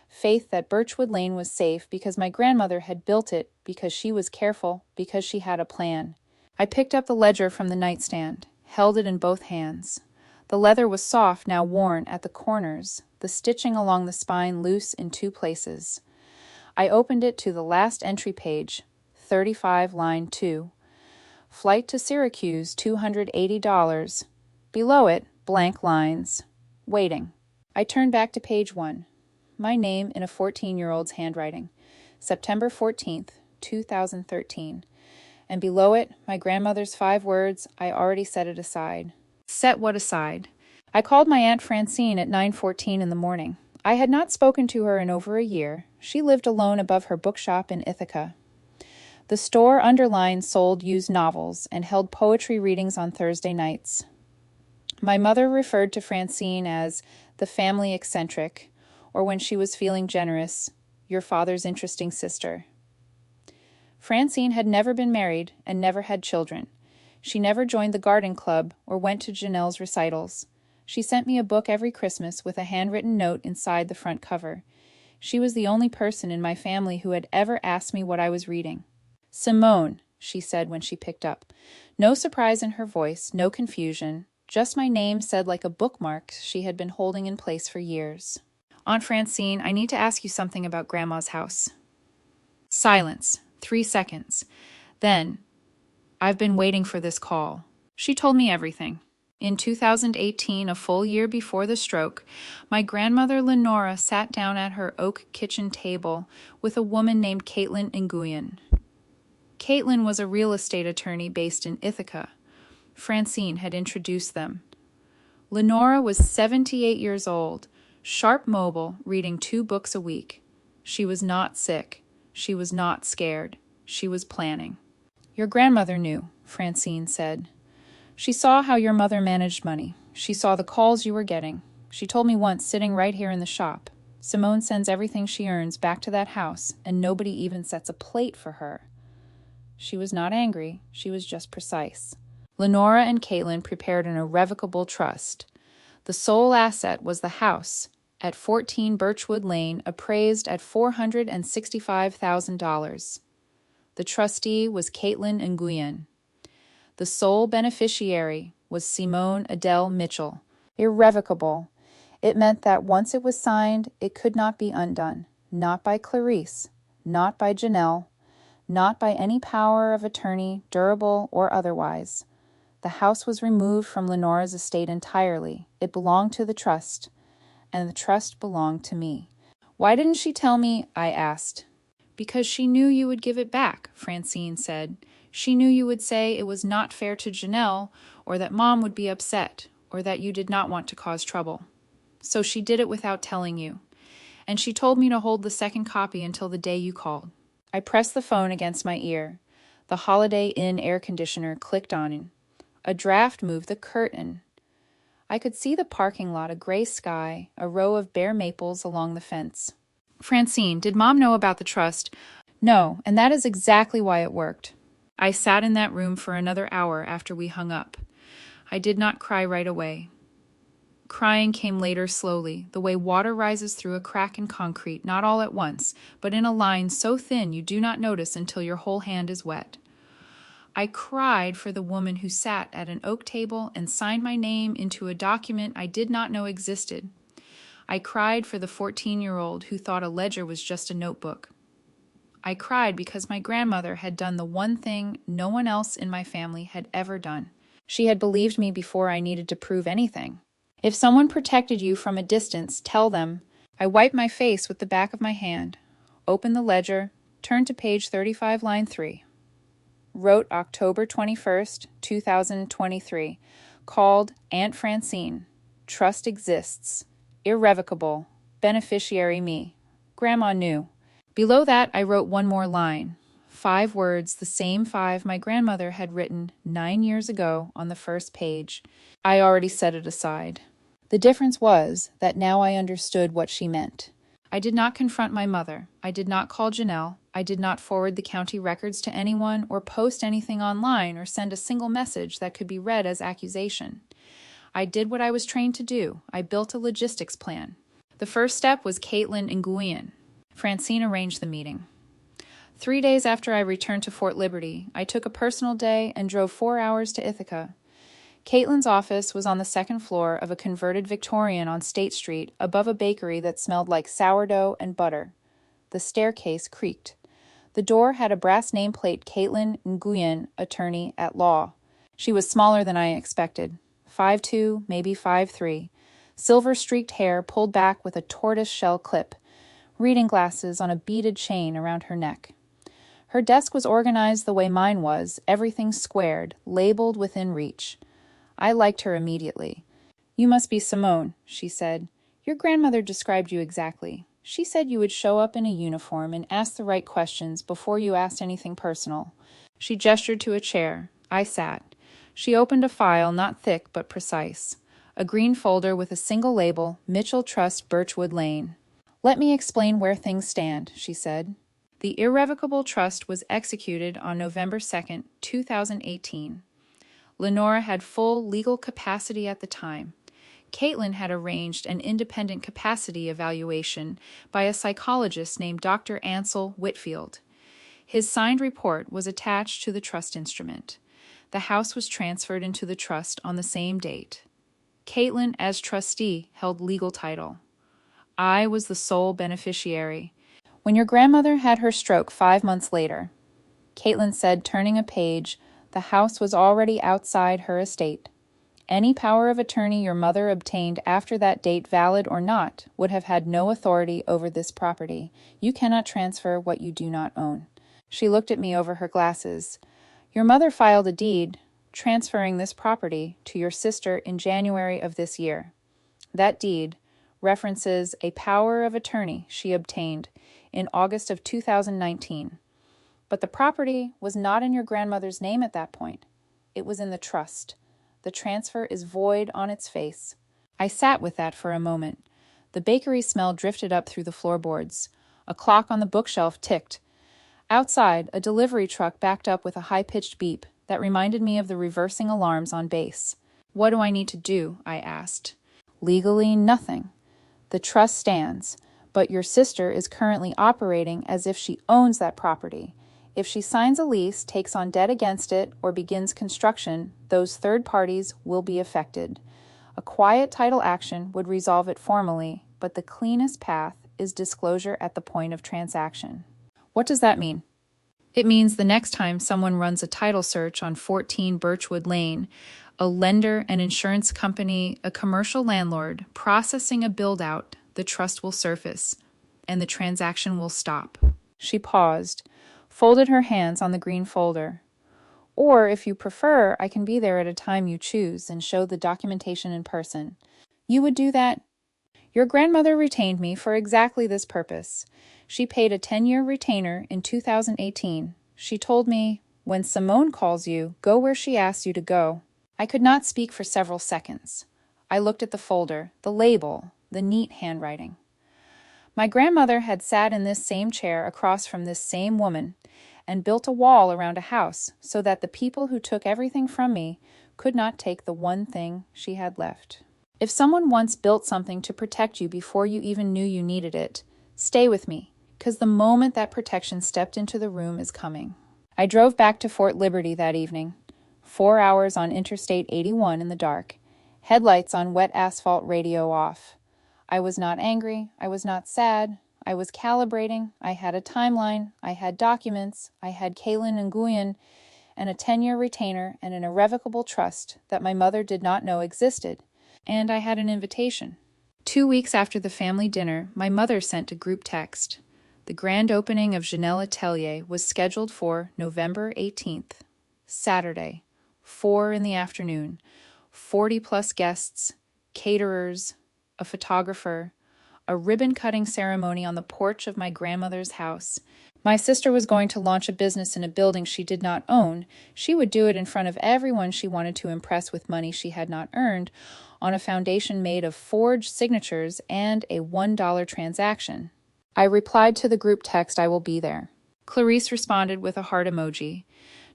Faith that Birchwood Lane was safe because my grandmother had built it, because she was careful, because she had a plan. I picked up the ledger from the nightstand, held it in both hands. The leather was soft, now worn at the corners, the stitching along the spine loose in 2 places. I opened it to the last entry page, 35, line 2. Flight to Syracuse, $280. Below it, blank lines. Waiting. I turned back to page 1. My name in a 14-year-old's handwriting. September 14th, 2013. And below it, my grandmother's 5 words. I already set it aside. Set what aside? I called my Aunt Francine at 9:14 in the morning. I had not spoken to her in over a year. She lived alone above her bookshop in Ithaca. The store underlined sold used novels and held poetry readings on Thursday nights. My mother referred to Francine as the family eccentric, or when she was feeling generous, your father's interesting sister. Francine had never been married and never had children. She never joined the garden club or went to Janelle's recitals. She sent me a book every Christmas with a handwritten note inside the front cover. She was the only person in my family who had ever asked me what I was reading. Simone, she said when she picked up. No surprise in her voice, no confusion, just my name said like a bookmark she had been holding in place for years. Aunt Francine, I need to ask you something about Grandma's house. Silence. 3 seconds. Then, I've been waiting for this call. She told me everything. In 2018, a full year before the stroke, my grandmother Lenora sat down at her oak kitchen table with a woman named Caitlin Nguyen. Caitlin was a real estate attorney based in Ithaca. Francine had introduced them. Lenora was 78 years old, sharp mobile, reading 2 books a week. She was not sick. She was not scared. She was planning. Your grandmother knew, Francine said. She saw how your mother managed money. She saw the calls you were getting. She told me once, sitting right here in the shop, Simone sends everything she earns back to that house, and nobody even sets a plate for her. She was not angry. She was just precise. Lenora and Caitlin prepared an irrevocable trust. The sole asset was the house at 14 Birchwood Lane, appraised at $465,000. The trustee was Caitlin Nguyen. The sole beneficiary was Simone Adele Mitchell. Irrevocable. It meant that once it was signed, it could not be undone. Not by Clarice, not by Janelle, not by any power of attorney, durable or otherwise. The house was removed from Lenora's estate entirely. It belonged to the trust, and the trust belonged to me. Why didn't she tell me? I asked. Because she knew you would give it back, Francine said. She knew you would say it was not fair to Janelle, or that Mom would be upset, or that you did not want to cause trouble. So she did it without telling you. And she told me to hold the second copy until the day you called. I pressed the phone against my ear. The Holiday Inn air conditioner clicked on. A draft moved the curtain. I could see the parking lot, a gray sky, a row of bare maples along the fence. Francine, did Mom know about the trust? No, and that is exactly why it worked. I sat in that room for another hour after we hung up. I did not cry right away. Crying came later slowly, the way water rises through a crack in concrete, not all at once, but in a line so thin you do not notice until your whole hand is wet. I cried for the woman who sat at an oak table and signed my name into a document I did not know existed. I cried for the 14-year-old who thought a ledger was just a notebook. I cried because my grandmother had done the one thing no one else in my family had ever done. She had believed me before I needed to prove anything. If someone protected you from a distance, tell them. I wiped my face with the back of my hand, opened the ledger, turned to page 35, line 3. Wrote October 21st, 2023. Called Aunt Francine. Trust exists. Irrevocable. Beneficiary me. Grandma knew. Below that, I wrote one more line. 5 words, the same 5 my grandmother had written 9 years ago on the first page. I already set it aside. The difference was that now I understood what she meant. I did not confront my mother. I did not call Janelle. I did not forward the county records to anyone or post anything online or send a single message that could be read as accusation. I did what I was trained to do. I built a logistics plan. The first step was Caitlin Nguyen. Francine arranged the meeting. 3 days after I returned to Fort Liberty, I took a personal day and drove 4 hours to Ithaca. Caitlin's office was on the second floor of a converted Victorian on State Street above a bakery that smelled like sourdough and butter. The staircase creaked. The door had a brass nameplate, Caitlin Nguyen, attorney at law. She was smaller than I expected, 5'2", maybe 5'3", silver-streaked hair pulled back with a tortoise-shell clip, reading glasses on a beaded chain around her neck. Her desk was organized the way mine was, everything squared, labeled within reach. I liked her immediately. "You must be Simone," she said. "Your grandmother described you exactly. She said you would show up in a uniform and ask the right questions before you asked anything personal." She gestured to a chair. I sat. She opened a file, not thick but precise. A green folder with a single label, Mitchell Trust, Birchwood Lane. "Let me explain where things stand," she said. The irrevocable trust was executed on November 2nd, 2018. Lenora had full legal capacity at the time. Caitlin had arranged an independent capacity evaluation by a psychologist named Dr. Ansel Whitfield. His signed report was attached to the trust instrument. The house was transferred into the trust on the same date. Caitlin, as trustee, held legal title. I was the sole beneficiary. When your grandmother had her stroke 5 months later, Caitlin said, turning a page, the house was already outside her estate. Any power of attorney your mother obtained after that date, valid or not, would have had no authority over this property. You cannot transfer what you do not own. She looked at me over her glasses. Your mother filed a deed transferring this property to your sister in January of this year. That deed references a power of attorney she obtained in August of 2019. But the property was not in your grandmother's name at that point. It was in the trust. The transfer is void on its face. I sat with that for a moment. The bakery smell drifted up through the floorboards. A clock on the bookshelf ticked. Outside, a delivery truck backed up with a high-pitched beep that reminded me of the reversing alarms on base. What do I need to do? I asked. Legally, nothing. The trust stands, but your sister is currently operating as if she owns that property. If she signs a lease, takes on debt against it, or begins construction, those third parties will be affected. A quiet title action would resolve it formally, but the cleanest path is disclosure at the point of transaction. What does that mean? It means the next time someone runs a title search on 14 Birchwood Lane, a lender, an insurance company, a commercial landlord processing a build-out, the trust will surface, and the transaction will stop. She paused, folded her hands on the green folder. Or, if you prefer, I can be there at a time you choose and show the documentation in person. You would do that? Your grandmother retained me for exactly this purpose. She paid a 10-year retainer in 2018. She told me, when Simone calls you, go where she asks you to go. I could not speak for several seconds. I looked at the folder, the label, the neat handwriting. My grandmother had sat in this same chair across from this same woman and built a wall around a house so that the people who took everything from me could not take the one thing she had left. If someone once built something to protect you before you even knew you needed it, stay with me, because the moment that protection stepped into the room is coming. I drove back to Fort Liberty that evening. 4 hours on Interstate 81 in the dark. Headlights on wet asphalt, radio off. I was not angry. I was not sad. I was calibrating. I had a timeline. I had documents. I had Kaylin Nguyen and a 10-year retainer and an irrevocable trust that my mother did not know existed. And I had an invitation. 2 weeks after the family dinner, my mother sent a group text. The grand opening of Janelle Atelier was scheduled for November 18th, Saturday, 4 in the afternoon. 40-plus guests, caterers, a photographer, a ribbon-cutting ceremony on the porch of my grandmother's house. My sister was going to launch a business in a building she did not own. She would do it in front of everyone she wanted to impress with money she had not earned, on a foundation made of forged signatures and a $1 transaction. I replied to the group text, "I will be there." Clarice responded with a heart emoji.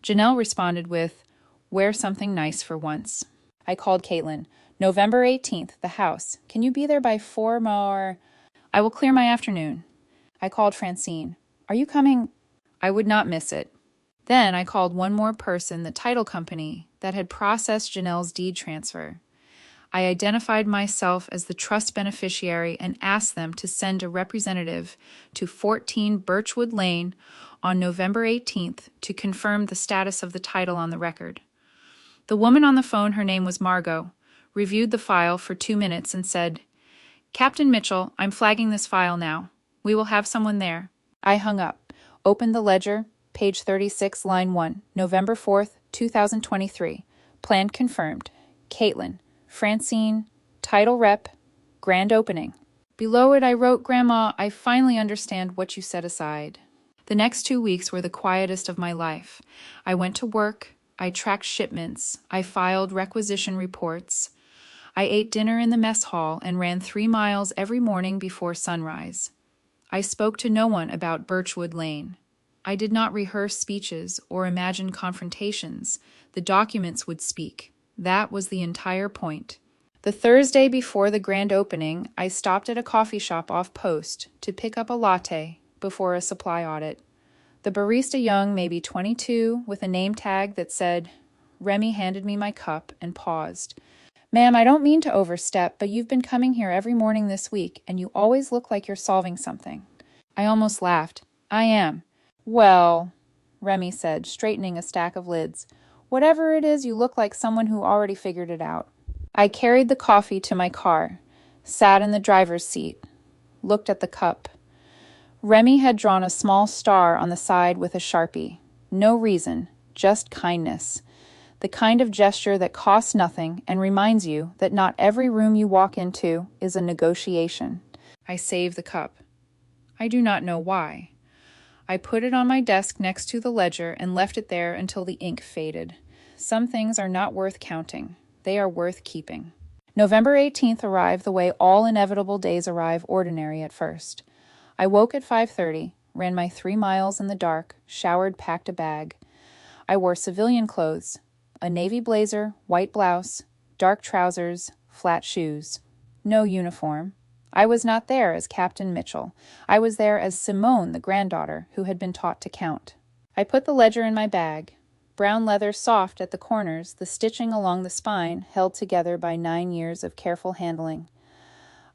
Janelle responded with, "Wear something nice for once." I called Caitlin. "November 18th, the house. Can you be there by 4 more? I will clear my afternoon." I called Francine. "Are you coming?" I would not miss it. Then I called one more person, the title company that had processed Janelle's deed transfer. I identified myself as the trust beneficiary and asked them to send a representative to 14 Birchwood Lane on November 18th to confirm the status of the title on the record. The woman on the phone, her name was Margot, reviewed the file for 2 minutes and said, "Captain Mitchell, I'm flagging this file now. We will have someone there." I hung up, opened the ledger, page 36, line 1, November 4th, 2023. Plan confirmed. Caitlin, Francine, title rep, grand opening. Below it I wrote, "Grandma, I finally understand what you set aside." The next 2 weeks were the quietest of my life. I went to work. I tracked shipments. I filed requisition reports. I ate dinner in the mess hall and ran 3 miles every morning before sunrise. I spoke to no one about Birchwood Lane. I did not rehearse speeches or imagine confrontations. The documents would speak. That was the entire point. The Thursday before the grand opening, I stopped at a coffee shop off Post to pick up a latte before a supply audit. The barista, young, maybe 22, with a name tag that said, Remy, handed me my cup and paused. "Ma'am, I don't mean to overstep, but you've been coming here every morning this week, and you always look like you're solving something." I almost laughed. "I am." "Well," Remy said, straightening a stack of lids, "whatever it is, you look like someone who already figured it out." I carried the coffee to my car, sat in the driver's seat, looked at the cup. Remy had drawn a small star on the side with a Sharpie. No reason, just kindness. The kind of gesture that costs nothing and reminds you that not every room you walk into is a negotiation. I saved the cup. I do not know why. I put it on my desk next to the ledger and left it there until the ink faded. Some things are not worth counting. They are worth keeping. November 18th arrived the way all inevitable days arrive, ordinary at first. I woke at 5:30, ran my 3 miles in the dark, showered, packed a bag. I wore civilian clothes, a navy blazer, white blouse, dark trousers, flat shoes. No uniform. I was not there as Captain Mitchell. I was there as Simone, the granddaughter, who had been taught to count. I put the ledger in my bag. Brown leather, soft at the corners, the stitching along the spine held together by 9 years of careful handling.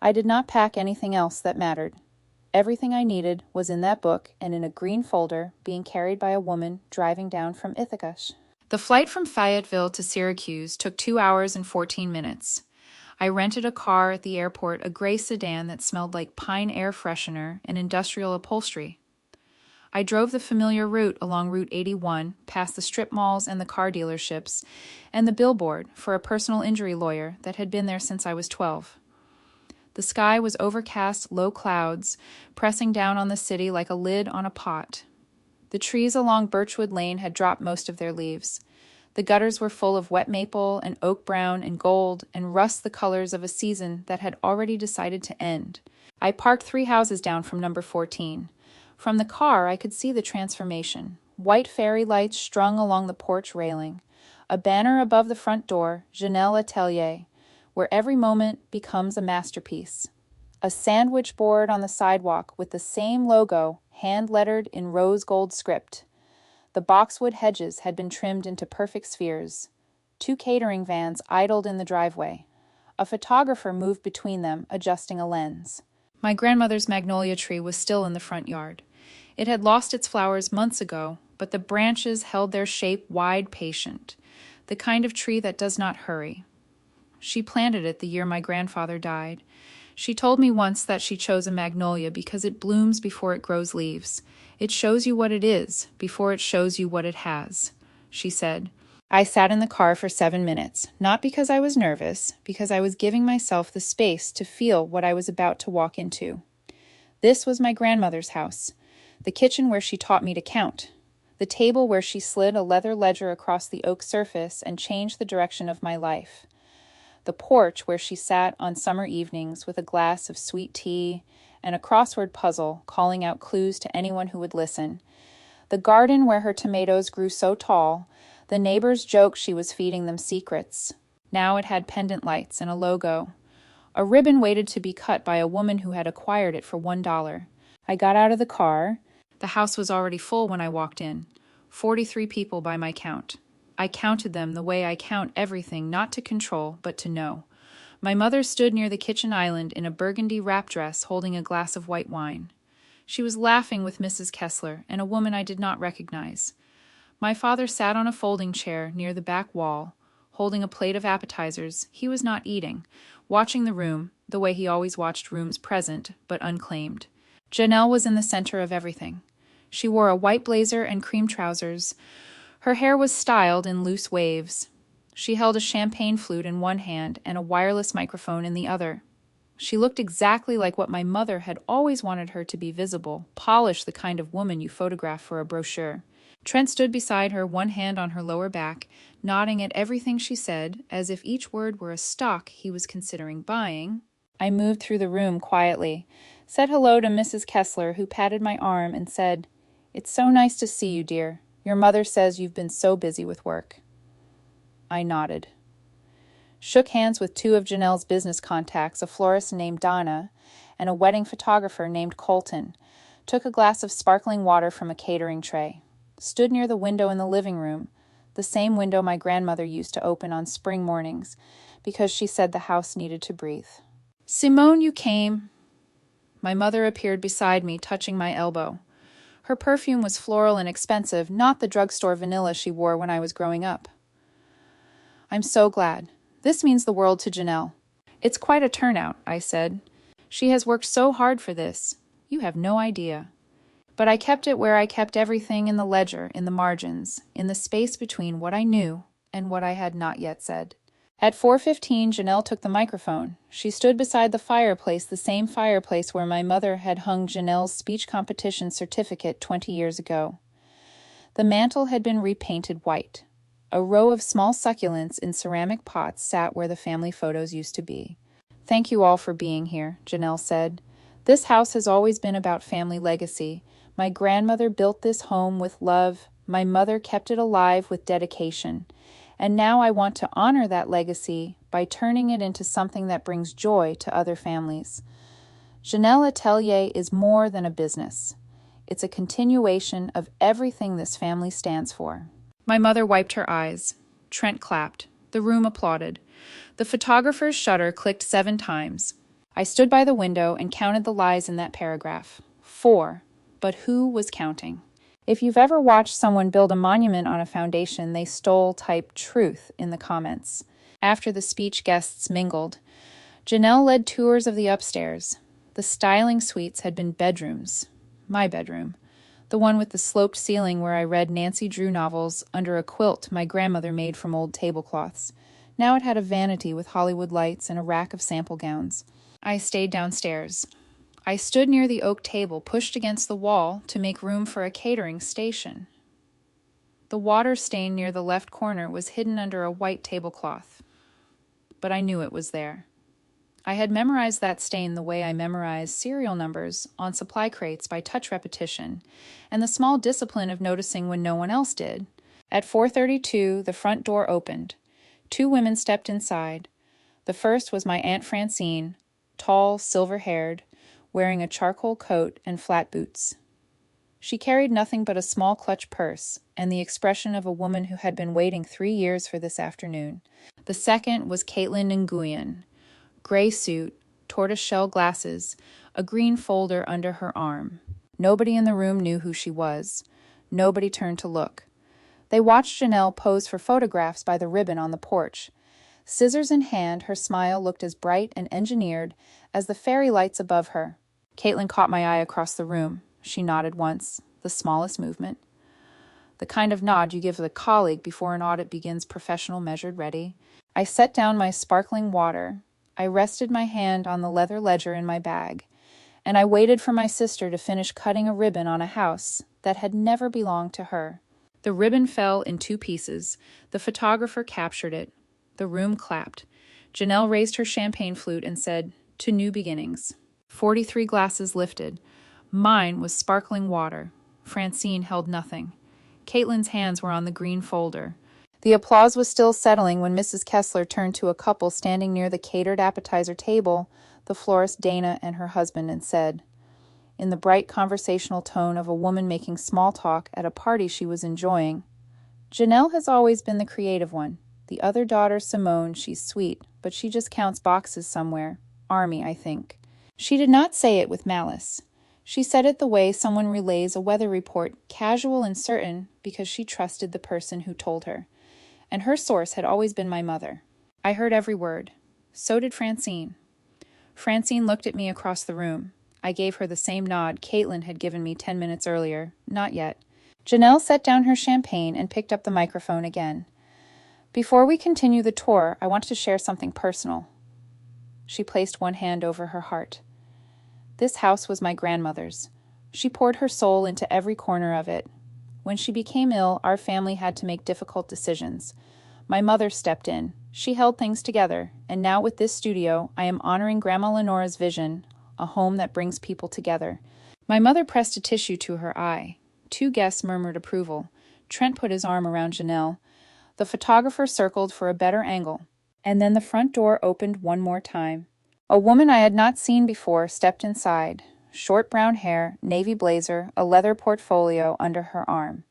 I did not pack anything else that mattered. Everything I needed was in that book and in a green folder being carried by a woman driving down from Ithaca. The flight from Fayetteville to Syracuse took 2 hours and 14 minutes. I rented a car at the airport, a gray sedan that smelled like pine air freshener and industrial upholstery. I drove the familiar route along Route 81, past the strip malls and the car dealerships, and the billboard for a personal injury lawyer that had been there since I was 12. The sky was overcast, low clouds, pressing down on the city like a lid on a pot. The trees along Birchwood Lane had dropped most of their leaves. The gutters were full of wet maple and oak brown and gold and rust, the colors of a season that had already decided to end. I parked 3 houses down from number 14. From the car, I could see the transformation. White fairy lights strung along the porch railing. A banner above the front door, Janelle Atelier, where every moment becomes a masterpiece. A sandwich board on the sidewalk with the same logo, hand-lettered in rose gold script. The boxwood hedges had been trimmed into perfect spheres. 2 catering vans idled in the driveway. A photographer moved between them, adjusting a lens. My grandmother's magnolia tree was still in the front yard. It had lost its flowers months ago, but the branches held their shape wide, patient, the kind of tree that does not hurry. She planted it the year my grandfather died. She told me once that she chose a magnolia because it blooms before it grows leaves. It shows you what it is before it shows you what it has, she said. I sat in the car for 7 minutes, not because I was nervous, because I was giving myself the space to feel what I was about to walk into. This was my grandmother's house, the kitchen where she taught me to count, the table where she slid a leather ledger across the oak surface and changed the direction of my life, the porch where she sat on summer evenings with a glass of sweet tea and a crossword puzzle calling out clues to anyone who would listen, the garden where her tomatoes grew so tall the neighbors joked she was feeding them secrets. Now it had pendant lights and a logo. A ribbon waited to be cut by a woman who had acquired it for $1. I got out of the car. The house was already full when I walked in. 43 people by my count. I counted them the way I count everything, not to control, but to know. My mother stood near the kitchen island in a burgundy wrap dress holding a glass of white wine. She was laughing with Mrs. Kessler and a woman I did not recognize. My father sat on a folding chair near the back wall, holding a plate of appetizers. He was not eating, watching the room, the way he always watched rooms present, but unclaimed. Janelle was in the center of everything. She wore a white blazer and cream trousers. Her hair was styled in loose waves. She held a champagne flute in one hand and a wireless microphone in the other. She looked exactly like what my mother had always wanted her to be: visible, polished, the kind of woman you photograph for a brochure. Trent stood beside her, one hand on her lower back, nodding at everything she said, as if each word were a stock he was considering buying. I moved through the room quietly, said hello to Mrs. Kessler, who patted my arm and said, "It's so nice to see you, dear. Your mother says you've been so busy with work." I nodded. Shook hands with 2 of Janelle's business contacts, a florist named Donna and a wedding photographer named Colton, took a glass of sparkling water from a catering tray, stood near the window in the living room, the same window my grandmother used to open on spring mornings because she said the house needed to breathe. "Simone, you came." My mother appeared beside me, touching my elbow. Her perfume was floral and expensive, not the drugstore vanilla she wore when I was growing up. "I'm so glad. This means the world to Janelle." "It's quite a turnout," I said. "She has worked so hard for this. You have no idea." But I kept it where I kept everything, in the ledger, in the margins, in the space between what I knew and what I had not yet said. At 4:15, Janelle took the microphone. She stood beside the fireplace, the same fireplace where my mother had hung Janelle's speech competition certificate 20 years ago. The mantel had been repainted white. A row of small succulents in ceramic pots sat where the family photos used to be. "Thank you all for being here," Janelle said. "This house has always been about family legacy. My grandmother built this home with love. My mother kept it alive with dedication. And now I want to honor that legacy by turning it into something that brings joy to other families. Janelle Atelier is more than a business. It's a continuation of everything this family stands for." My mother wiped her eyes. Trent clapped. The room applauded. The photographer's shutter clicked 7 times. I stood by the window and counted the lies in that paragraph. 4. But who was counting? If you've ever watched someone build a monument on a foundation, they stole type truth in the comments. After the speech, guests mingled. Janelle led tours of the upstairs. The styling suites had been bedrooms. My bedroom. The one with the sloped ceiling where I read Nancy Drew novels under a quilt my grandmother made from old tablecloths. Now it had a vanity with Hollywood lights and a rack of sample gowns. I stayed downstairs. I stood near the oak table pushed against the wall to make room for a catering station. The water stain near the left corner was hidden under a white tablecloth, but I knew it was there. I had memorized that stain the way I memorized serial numbers on supply crates by touch repetition, and the small discipline of noticing when no one else did. At 4:32, the front door opened. 2 women stepped inside. The first was my Aunt Francine, tall, silver-haired, wearing a charcoal coat and flat boots. She carried nothing but a small clutch purse and the expression of a woman who had been waiting 3 years for this afternoon. The second was Caitlin Nguyen, gray suit, tortoiseshell glasses, a green folder under her arm. Nobody in the room knew who she was. Nobody turned to look. They watched Janelle pose for photographs by the ribbon on the porch. Scissors in hand, her smile looked as bright and engineered as the fairy lights above her. Caitlin caught my eye across the room. She nodded once, the smallest movement. The kind of nod you give a colleague before an audit begins, professional, measured, ready. I set down my sparkling water. I rested my hand on the leather ledger in my bag, and I waited for my sister to finish cutting a ribbon on a house that had never belonged to her. The ribbon fell in 2 pieces. The photographer captured it. The room clapped. Janelle raised her champagne flute and said, "To new beginnings." 43 glasses lifted. Mine was sparkling water. Francine held nothing. Caitlin's hands were on the green folder. The applause was still settling when Mrs. Kessler turned to a couple standing near the catered appetizer table, the florist Dana and her husband, and said, in the bright conversational tone of a woman making small talk at a party she was enjoying, "Janelle has always been the creative one. The other daughter, Simone, she's sweet, but she just counts boxes somewhere. Army, I think." She did not say it with malice. She said it the way someone relays a weather report, casual and certain, because she trusted the person who told her. And her source had always been my mother. I heard every word. So did Francine. Francine looked at me across the room. I gave her the same nod Caitlin had given me 10 minutes earlier. Not yet. Janelle set down her champagne and picked up the microphone again. "Before we continue the tour, I want to share something personal." She placed one hand over her heart. "This house was my grandmother's. She poured her soul into every corner of it. When she became ill, our family had to make difficult decisions. My mother stepped in. She held things together, and now with this studio, I am honoring Grandma Lenora's vision, a home that brings people together." My mother pressed a tissue to her eye. 2 guests murmured approval. Trent put his arm around Janelle. The photographer circled for a better angle, and then the front door opened one more time. A woman I had not seen before stepped inside. Short brown hair, navy blazer, a leather portfolio under her arm.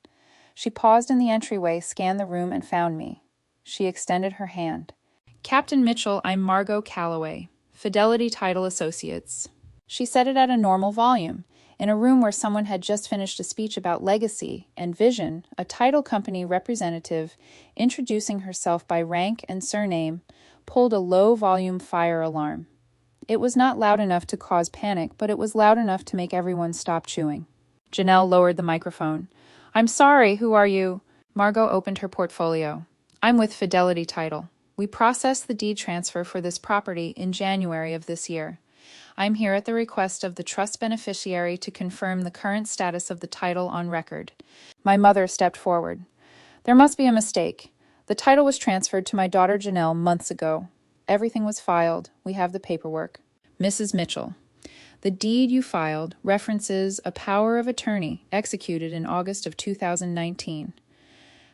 She paused in the entryway, scanned the room, and found me. She extended her hand. "Captain Mitchell, I'm Margot Calloway, Fidelity Title Associates." She said it at a normal volume, in a room where someone had just finished a speech about legacy and vision. A title company representative, introducing herself by rank and surname, pulled a low-volume fire alarm. It was not loud enough to cause panic, but it was loud enough to make everyone stop chewing. Janelle lowered the microphone. "I'm sorry, who are you?" Margot opened her portfolio. "I'm with Fidelity Title. We processed the deed transfer for this property in January of this year. I'm here at the request of the trust beneficiary to confirm the current status of the title on record." My mother stepped forward. "There must be a mistake. The title was transferred to my daughter Janelle months ago. Everything was filed. We have the paperwork." "Mrs. Mitchell, the deed you filed references a power of attorney executed in August of 2019.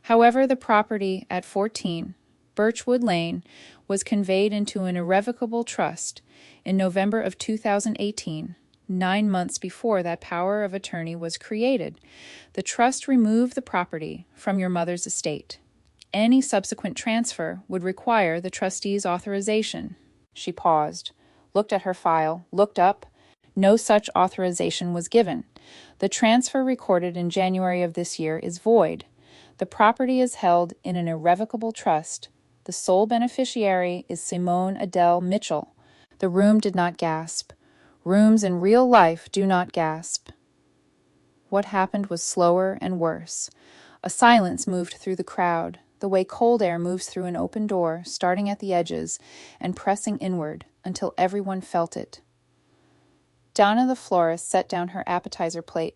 However, the property at 14 Birchwood Lane was conveyed into an irrevocable trust in November of 2018, 9 months before that power of attorney was created. The trust removed the property from your mother's estate. Any subsequent transfer would require the trustee's authorization." She paused, looked at her file, looked up. No such authorization was given. "The transfer recorded in January of this year is void. The property is held in an irrevocable trust. The sole beneficiary is Simone Adele Mitchell." The room did not gasp. Rooms in real life do not gasp. What happened was slower and worse. A silence moved through the crowd, the way cold air moves through an open door, starting at the edges and pressing inward until everyone felt it. Donna the florist set down her appetizer plate.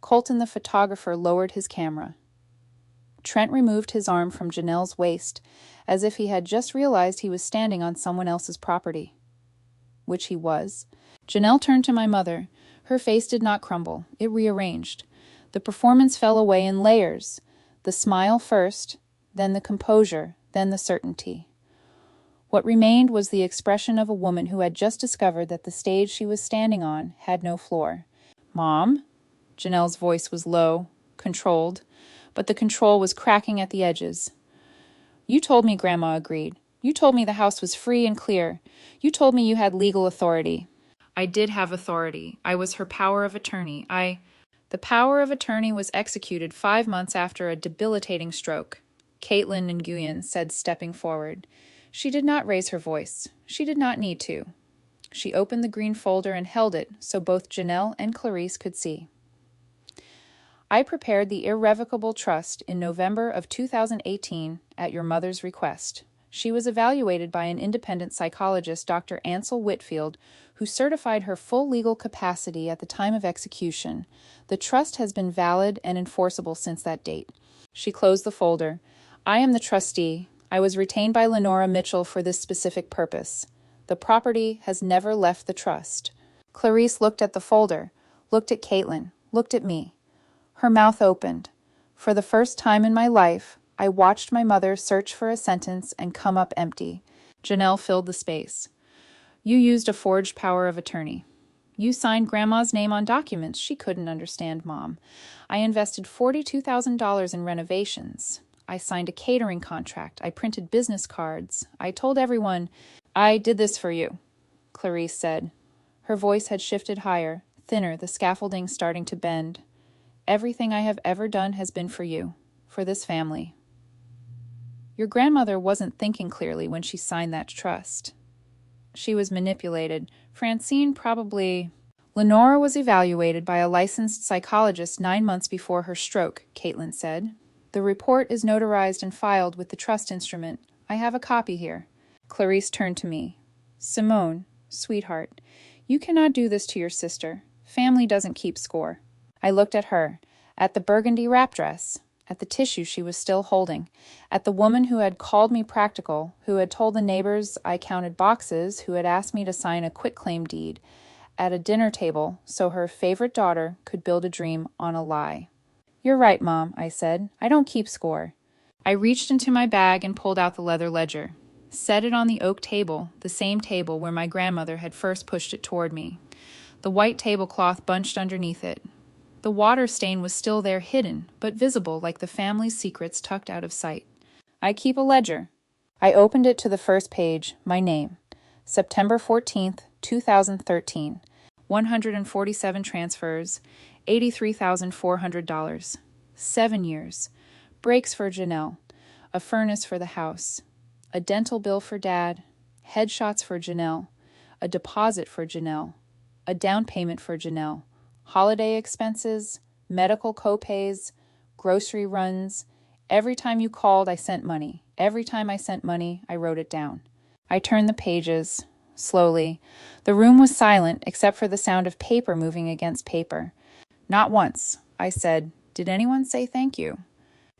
Colton the photographer lowered his camera. Trent removed his arm from Janelle's waist, as if he had just realized he was standing on someone else's property. Which he was. Janelle turned to my mother. Her face did not crumble. It rearranged. The performance fell away in layers. The smile first, then the composure, then the certainty. What remained was the expression of a woman who had just discovered that the stage she was standing on had no floor. "Mom?" Janelle's voice was low, controlled, but the control was cracking at the edges. You told me Grandma agreed. You told me the house was free and clear. You told me you had legal authority. I did have authority. I was her power of attorney. The power of attorney was executed 5 months after a debilitating stroke, Caitlin Nguyen said, stepping forward. She did not raise her voice. She did not need to. She opened the green folder and held it so both Janelle and Clarice could see. I prepared the irrevocable trust in November of 2018 at your mother's request. She was evaluated by an independent psychologist, Dr. Ansel Whitfield, who certified her full legal capacity at the time of execution. The trust has been valid and enforceable since that date. She closed the folder. I am the trustee. I was retained by Lenora Mitchell for this specific purpose. The property has never left the trust. Clarice looked at the folder, looked at Caitlin, looked at me. Her mouth opened. For the first time in my life, I watched my mother search for a sentence and come up empty. Janelle filled the space. You used a forged power of attorney. You signed Grandma's name on documents she couldn't understand, Mom. I invested $42,000 in renovations. I signed a catering contract. I printed business cards. I told everyone, I did this for you, Clarice said. Her voice had shifted higher, thinner, the scaffolding starting to bend. Everything I have ever done has been for you, for this family. Your grandmother wasn't thinking clearly when she signed that trust. She was manipulated. Francine probably... Lenora was evaluated by a licensed psychologist 9 months before her stroke, Caitlin said. The report is notarized and filed with the trust instrument. I have a copy here. Clarice turned to me. Simone, sweetheart, you cannot do this to your sister. Family doesn't keep score. I looked at her, at the burgundy wrap dress, at the tissue she was still holding, at the woman who had called me practical, who had told the neighbors I counted boxes, who had asked me to sign a quitclaim deed, at a dinner table so her favorite daughter could build a dream on a lie. You're right, Mom, I said. I don't keep score. I reached into my bag and pulled out the leather ledger, set it on the oak table, the same table where my grandmother had first pushed it toward me. The white tablecloth bunched underneath it. The water stain was still there, hidden, but visible like the family's secrets tucked out of sight. I keep a ledger. I opened it to the first page, my name. September 14th, 2013. 147 transfers, $83,400. 7 years. Breaks for Janelle. A furnace for the house. A dental bill for Dad. Headshots for Janelle. A deposit for Janelle. A down payment for Janelle. Holiday expenses, medical co-pays, grocery runs. Every time you called, I sent money. Every time I sent money, I wrote it down. I turned the pages, slowly. The room was silent except for the sound of paper moving against paper. Not once, I said, did anyone say thank you?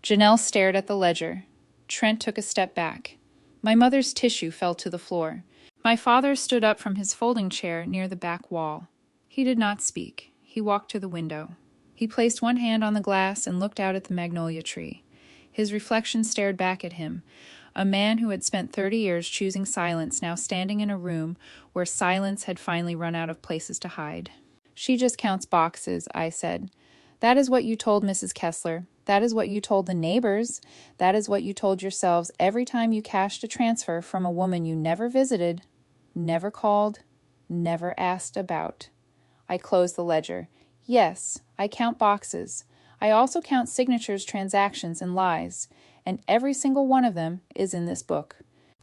Janelle stared at the ledger. Trent took a step back. My mother's tissue fell to the floor. My father stood up from his folding chair near the back wall. He did not speak. He walked to the window. He placed one hand on the glass and looked out at the magnolia tree. His reflection stared back at him, a man who had spent 30 years choosing silence, now standing in a room where silence had finally run out of places to hide. She just counts boxes, I said. That is what you told Mrs. Kessler. That is what you told the neighbors. That is what you told yourselves every time you cashed a transfer from a woman you never visited, never called, never asked about. I closed the ledger. Yes, I count boxes. I also count signatures, transactions, and lies, and every single one of them is in this book.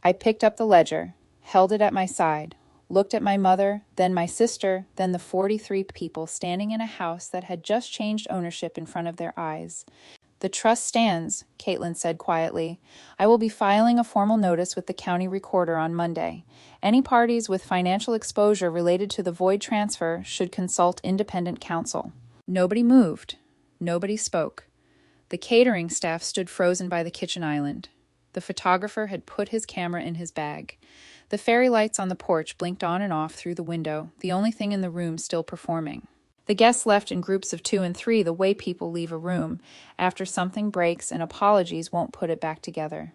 I picked up the ledger, held it at my side, looked at my mother, then my sister, then the 43 people standing in a house that had just changed ownership in front of their eyes. The trust stands, Caitlin said quietly. I will be filing a formal notice with the county recorder on Monday. Any parties with financial exposure related to the void transfer should consult independent counsel. Nobody moved. Nobody spoke. The catering staff stood frozen by the kitchen island. The photographer had put his camera in his bag. The fairy lights on the porch blinked on and off through the window, the only thing in the room still performing. The guests left in groups of 2 and 3, the way people leave a room, after something breaks and apologies won't put it back together.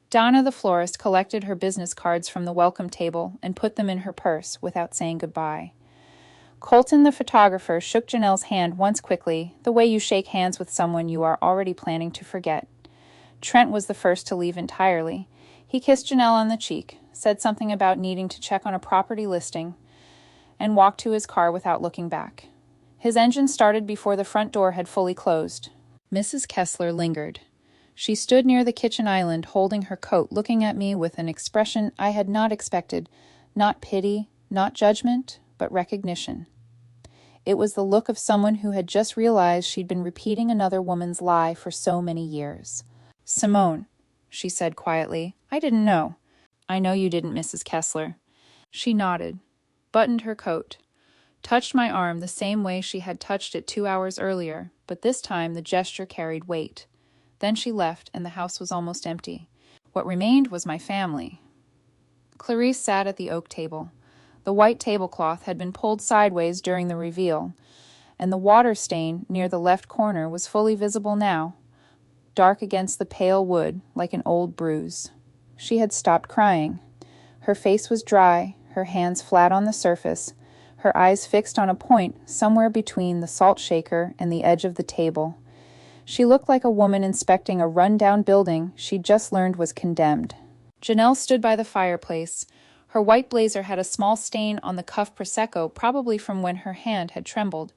Donna the florist collected her business cards from the welcome table and put them in her purse without saying goodbye. Colton, the photographer, shook Janelle's hand once quickly, the way you shake hands with someone you are already planning to forget. Trent was the first to leave entirely. He kissed Janelle on the cheek, said something about needing to check on a property listing, and walked to his car without looking back. His engine started before the front door had fully closed. Mrs. Kessler lingered. She stood near the kitchen island, holding her coat, looking at me with an expression I had not expected, not pity, not judgment, but recognition. It was the look of someone who had just realized she'd been repeating another woman's lie for so many years. "Simone," she said quietly, "I didn't know." "I know you didn't, Mrs. Kessler." She nodded, buttoned her coat, touched my arm the same way she had touched it 2 hours earlier, but this time the gesture carried weight. Then she left, and the house was almost empty. What remained was my family. Clarice sat at the oak table. The white tablecloth had been pulled sideways during the reveal, and the water stain near the left corner was fully visible now, dark against the pale wood like an old bruise. She had stopped crying. Her face was dry, her hands flat on the surface, her eyes fixed on a point somewhere between the salt shaker and the edge of the table. She looked like a woman inspecting a run-down building she'd just learned was condemned. Janelle stood by the fireplace. Her white blazer had a small stain on the cuff prosecco, probably from when her hand had trembled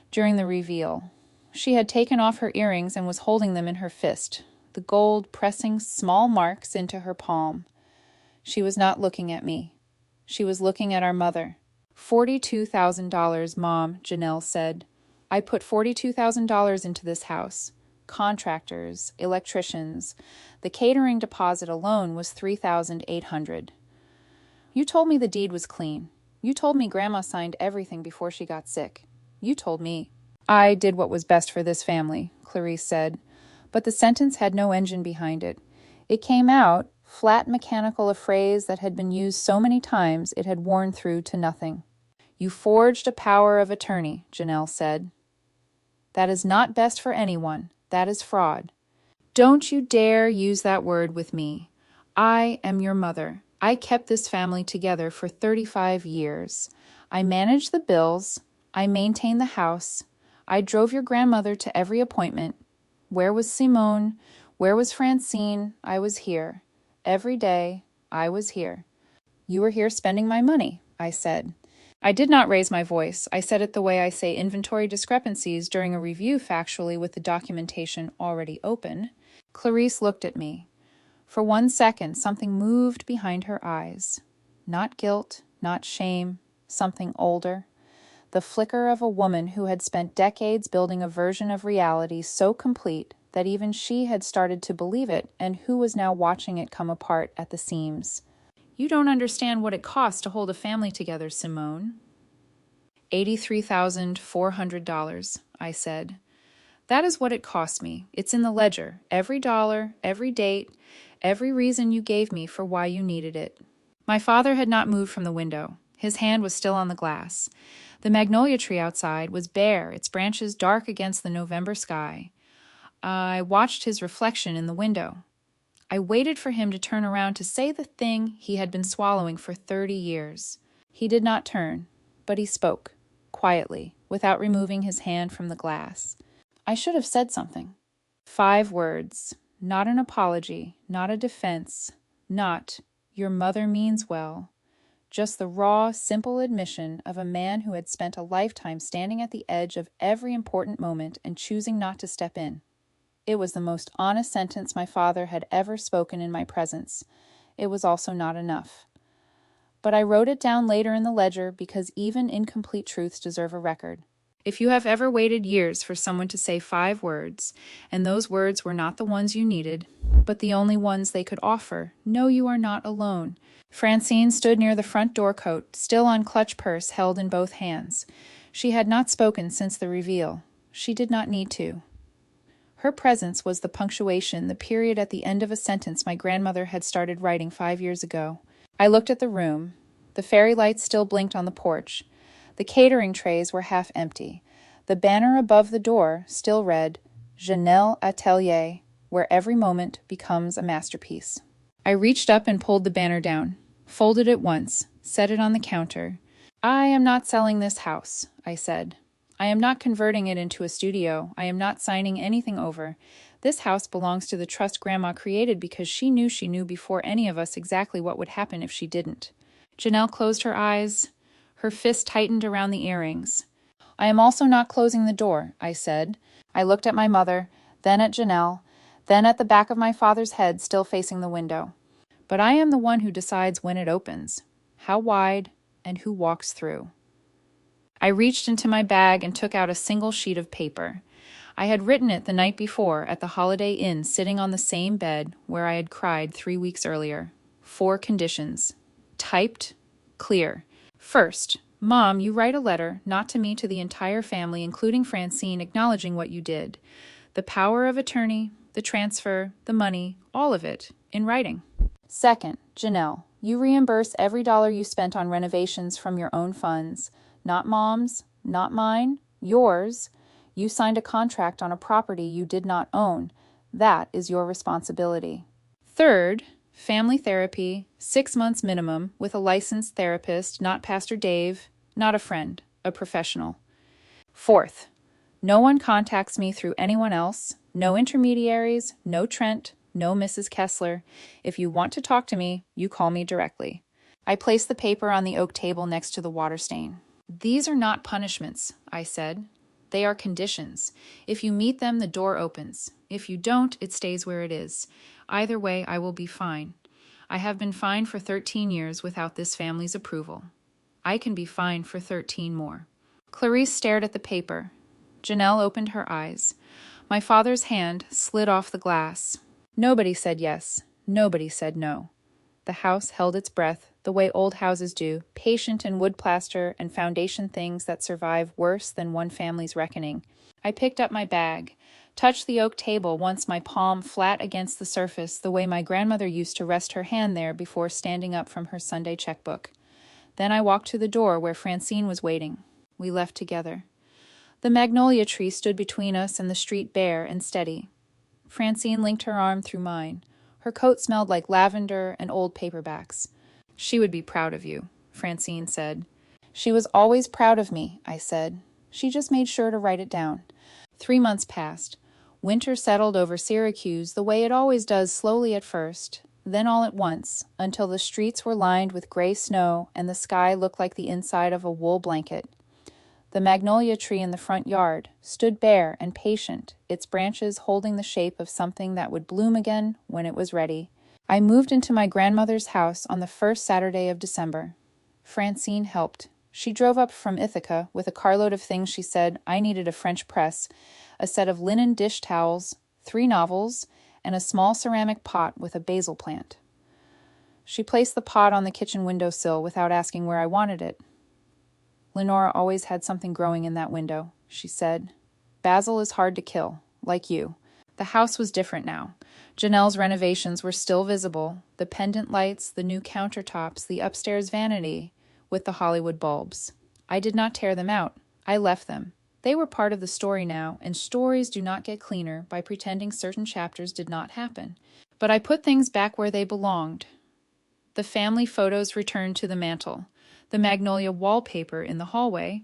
during the reveal. She had taken off her earrings and was holding them in her fist, the gold pressing small marks into her palm. She was not looking at me. She was looking at our mother. $42,000, Mom, Janelle said. I put $42,000 into this house. Contractors, electricians. The catering deposit alone was $3,800. You told me the deed was clean. You told me Grandma signed everything before she got sick. You told me. I did what was best for this family, Clarice said. But the sentence had no engine behind it. It came out, flat mechanical, a phrase that had been used so many times it had worn through to nothing. You forged a power of attorney, Janelle said. That is not best for anyone. That is fraud. Don't you dare use that word with me. I am your mother. I kept this family together for 35 years. I managed the bills. I maintained the house. I drove your grandmother to every appointment. Where was Simone? Where was Francine? I was here. Every day, I was here. You were here spending my money, I said. I did not raise my voice. I said it the way I say inventory discrepancies during a review factually with the documentation already open. Clarice looked at me. For 1 second, something moved behind her eyes. Not guilt, not shame, something older. The flicker of a woman who had spent decades building a version of reality so complete that even she had started to believe it and who was now watching it come apart at the seams. You don't understand what it costs to hold a family together, Simone. $83,400, I said. That is what it cost me. It's in the ledger. Every dollar, every date, every reason you gave me for why you needed it. My father had not moved from the window. His hand was still on the glass. The magnolia tree outside was bare, its branches dark against the November sky. I watched his reflection in the window. I waited for him to turn around to say the thing he had been swallowing for 30 years. He did not turn, but he spoke, quietly, without removing his hand from the glass. I should have said something. 5 words, not an apology, not a defense, not, your mother means well. Just the raw, simple admission of a man who had spent a lifetime standing at the edge of every important moment and choosing not to step in. It was the most honest sentence my father had ever spoken in my presence. It was also not enough. But I wrote it down later in the ledger because even incomplete truths deserve a record. If you have ever waited years for someone to say 5 words, and those words were not the ones you needed, but the only ones they could offer, know you are not alone. Francine stood near the front door coat, still on clutch purse held in both hands. She had not spoken since the reveal. She did not need to. Her presence was the punctuation, the period at the end of a sentence my grandmother had started writing 5 years ago. I looked at the room. The fairy lights still blinked on the porch. The catering trays were half empty. The banner above the door still read, Janelle Atelier, where every moment becomes a masterpiece. I reached up and pulled the banner down, folded it once, set it on the counter. I am not selling this house, I said. I am not converting it into a studio. I am not signing anything over. This house belongs to the trust Grandma created because she knew before any of us exactly what would happen if she didn't. Janelle closed her eyes. Her fist tightened around the earrings. I am also not closing the door, I said. I looked at my mother, then at Janelle, then at the back of my father's head still facing the window. But I am the one who decides when it opens, how wide, and who walks through. I reached into my bag and took out a single sheet of paper. I had written it the night before at the Holiday Inn, sitting on the same bed where I had cried 3 weeks earlier. 4 conditions. Typed, clear. First, Mom, you write a letter, not to me, to the entire family, including Francine, acknowledging what you did. The power of attorney, the transfer, the money, all of it, in writing. Second, Janelle, you reimburse every dollar you spent on renovations from your own funds. Not Mom's, not mine, yours. You signed a contract on a property you did not own. That is your responsibility. Third, family therapy, 6 months minimum, with a licensed therapist, not Pastor Dave, not a friend, a professional. Fourth, no one contacts me through anyone else, no intermediaries, no Trent, no Mrs. Kessler. If you want to talk to me, you call me directly. I placed the paper on the oak table next to the water stain. These are not punishments, I said. They are conditions. If you meet them, the door opens. If you don't, it stays where it is. Either way, I will be fine. I have been fine for 13 years without this family's approval. I can be fine for 13 more. Clarice stared at the paper. Janelle opened her eyes. My father's hand slid off the glass. Nobody said yes. Nobody said no. The house held its breath, the way old houses do, patient in wood plaster and foundation things that survive worse than one family's reckoning. I picked up my bag, touched the oak table, once my palm flat against the surface, the way my grandmother used to rest her hand there before standing up from her Sunday checkbook. Then I walked to the door where Francine was waiting. We left together. The magnolia tree stood between us and the street bare and steady. Francine linked her arm through mine. Her coat smelled like lavender and old paperbacks. She would be proud of you, Francine said. She was always proud of me, I said. She just made sure to write it down. 3 months passed. Winter settled over Syracuse the way it always does, slowly at first, then all at once, until the streets were lined with gray snow and the sky looked like the inside of a wool blanket. The magnolia tree in the front yard stood bare and patient, its branches holding the shape of something that would bloom again when it was ready. I moved into my grandmother's house on the first Saturday of December. Francine helped. She drove up from Ithaca with a carload of things. She said I needed: a French press, a set of linen dish towels, 3 novels, and a small ceramic pot with a basil plant. She placed the pot on the kitchen windowsill without asking where I wanted it. Lenora always had something growing in that window, she said. Basil is hard to kill, like you. The house was different now. Janelle's renovations were still visible, the pendant lights, the new countertops, the upstairs vanity with the Hollywood bulbs. I did not tear them out. I left them. They were part of the story now, and stories do not get cleaner by pretending certain chapters did not happen. But I put things back where they belonged. The family photos returned to the mantel. The magnolia wallpaper in the hallway.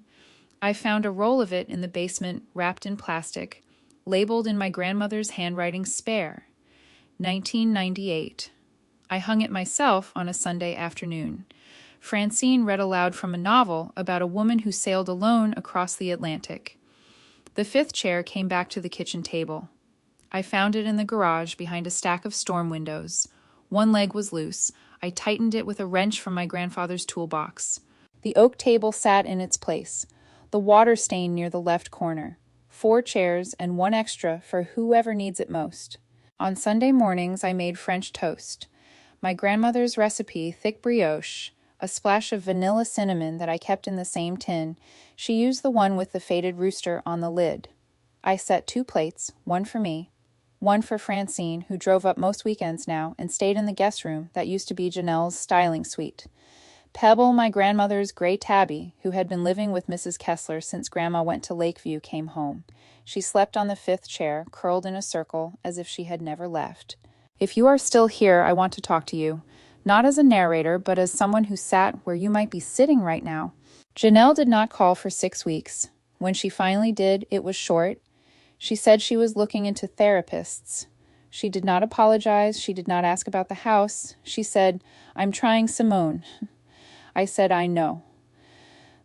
I found a roll of it in the basement, wrapped in plastic, labeled in my grandmother's handwriting, spare. 1998. I hung it myself on a Sunday afternoon. Francine read aloud from a novel about a woman who sailed alone across the Atlantic. The 5th chair came back to the kitchen table. I found it in the garage behind a stack of storm windows. One leg was loose. I tightened it with a wrench from my grandfather's toolbox. The oak table sat in its place, the water stain near the left corner, 4 chairs and 1 extra for whoever needs it most. On Sunday mornings, I made French toast. My grandmother's recipe, thick brioche, a splash of vanilla cinnamon that I kept in the same tin. She used the one with the faded rooster on the lid. I set 2 plates, one for me, one for Francine, who drove up most weekends now and stayed in the guest room that used to be Janelle's styling suite. Pebble, my grandmother's gray tabby, who had been living with Mrs. Kessler since Grandma went to Lakeview, came home. She slept on the 5th chair, curled in a circle, as if she had never left. If you are still here, I want to talk to you. Not as a narrator, but as someone who sat where you might be sitting right now. Janelle did not call for 6 weeks. When she finally did, it was short. She said she was looking into therapists. She did not apologize. She did not ask about the house. She said, "I'm trying Simone." I said, "I know."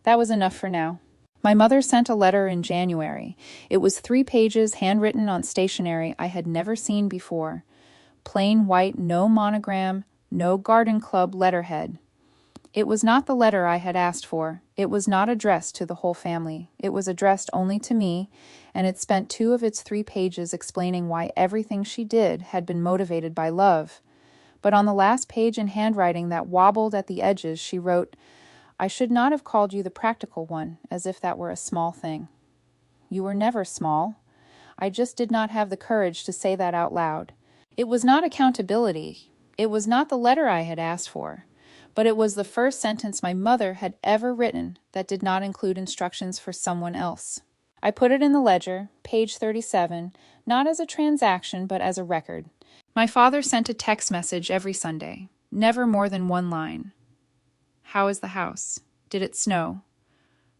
That was enough for now. My mother sent a letter in January. It was 3 pages, handwritten on stationery I had never seen before. Plain white, no monogram, no garden club letterhead. It was not the letter I had asked for. It was not addressed to the whole family. It was addressed only to me, and it spent 2 of its 3 pages explaining why everything she did had been motivated by love. But on the last page in handwriting that wobbled at the edges, she wrote, "I should not have called you the practical one, as if that were a small thing. You were never small. I just did not have the courage to say that out loud." It was not accountability. It was not the letter I had asked for. But it was the first sentence my mother had ever written that did not include instructions for someone else. I put it in the ledger, page 37, not as a transaction, but as a record. My father sent a text message every Sunday, never more than 1 line. "How is the house? Did it snow?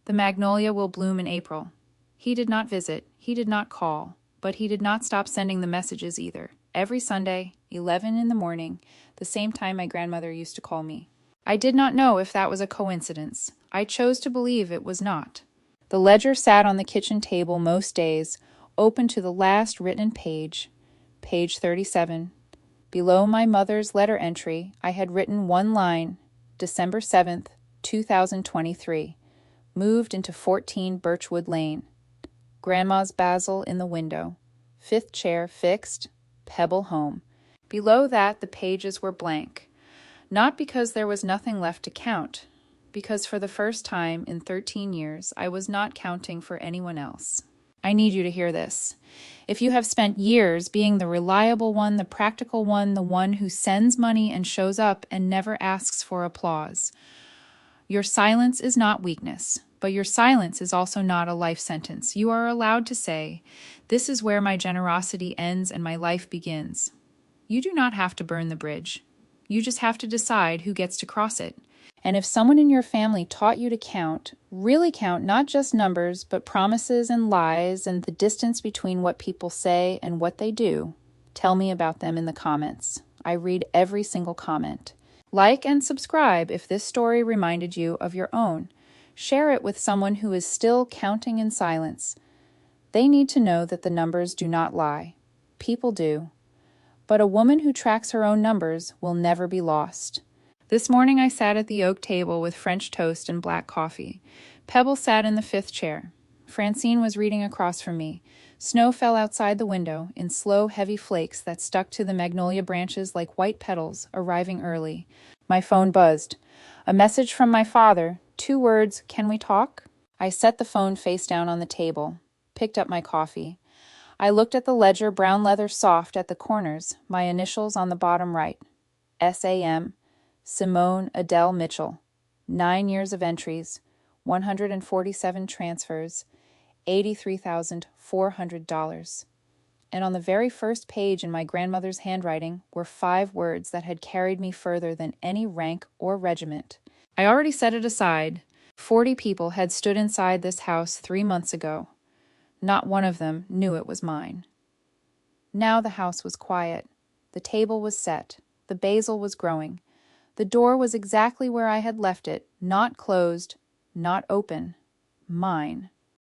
The magnolia will bloom in April." He did not visit, he did not call, but he did not stop sending the messages either. Every Sunday, 11 in the morning, the same time my grandmother used to call me. I did not know if that was a coincidence. I chose to believe it was not. The ledger sat on the kitchen table most days, open to the last written page, page 37. Below my mother's letter entry, I had written 1 line, December 7th, 2023. Moved into 14 Birchwood Lane. Grandma's basil in the window. 5th chair fixed. Pebble home. Below that, the pages were blank. Not because there was nothing left to count, because for the first time in 13 years, I was not counting for anyone else. I need you to hear this. If you have spent years being the reliable one, the practical one, the one who sends money and shows up and never asks for applause, your silence is not weakness, but your silence is also not a life sentence. You are allowed to say, "This is where my generosity ends and my life begins." You do not have to burn the bridge. You just have to decide who gets to cross it. And if someone in your family taught you to count, really count not just numbers, but promises and lies and the distance between what people say and what they do, tell me about them in the comments. I read every single comment. Like and subscribe if this story reminded you of your own. Share it with someone who is still counting in silence. They need to know that the numbers do not lie. People do. But a woman who tracks her own numbers will never be lost. This morning I sat at the oak table with French toast and black coffee. Pebble sat in the 5th chair. Francine was reading across from me. Snow fell outside the window in slow, heavy flakes that stuck to the magnolia branches like white petals, arriving early. My phone buzzed. A message from my father. 2 words, "Can we talk?" I set the phone face down on the table, picked up my coffee. I looked at the ledger, brown leather soft at the corners, my initials on the bottom right. SAM, Simone Adele Mitchell. 9 years of entries, 147 transfers, $83,400. And on the very first page in my grandmother's handwriting were 5 words that had carried me further than any rank or regiment. I already set it aside. 40 people had stood inside this house 3 months ago. Not one of them knew it was mine. Now the house was quiet. The table was set. The basil was growing. The door was exactly where I had left it, not closed, not open. Mine.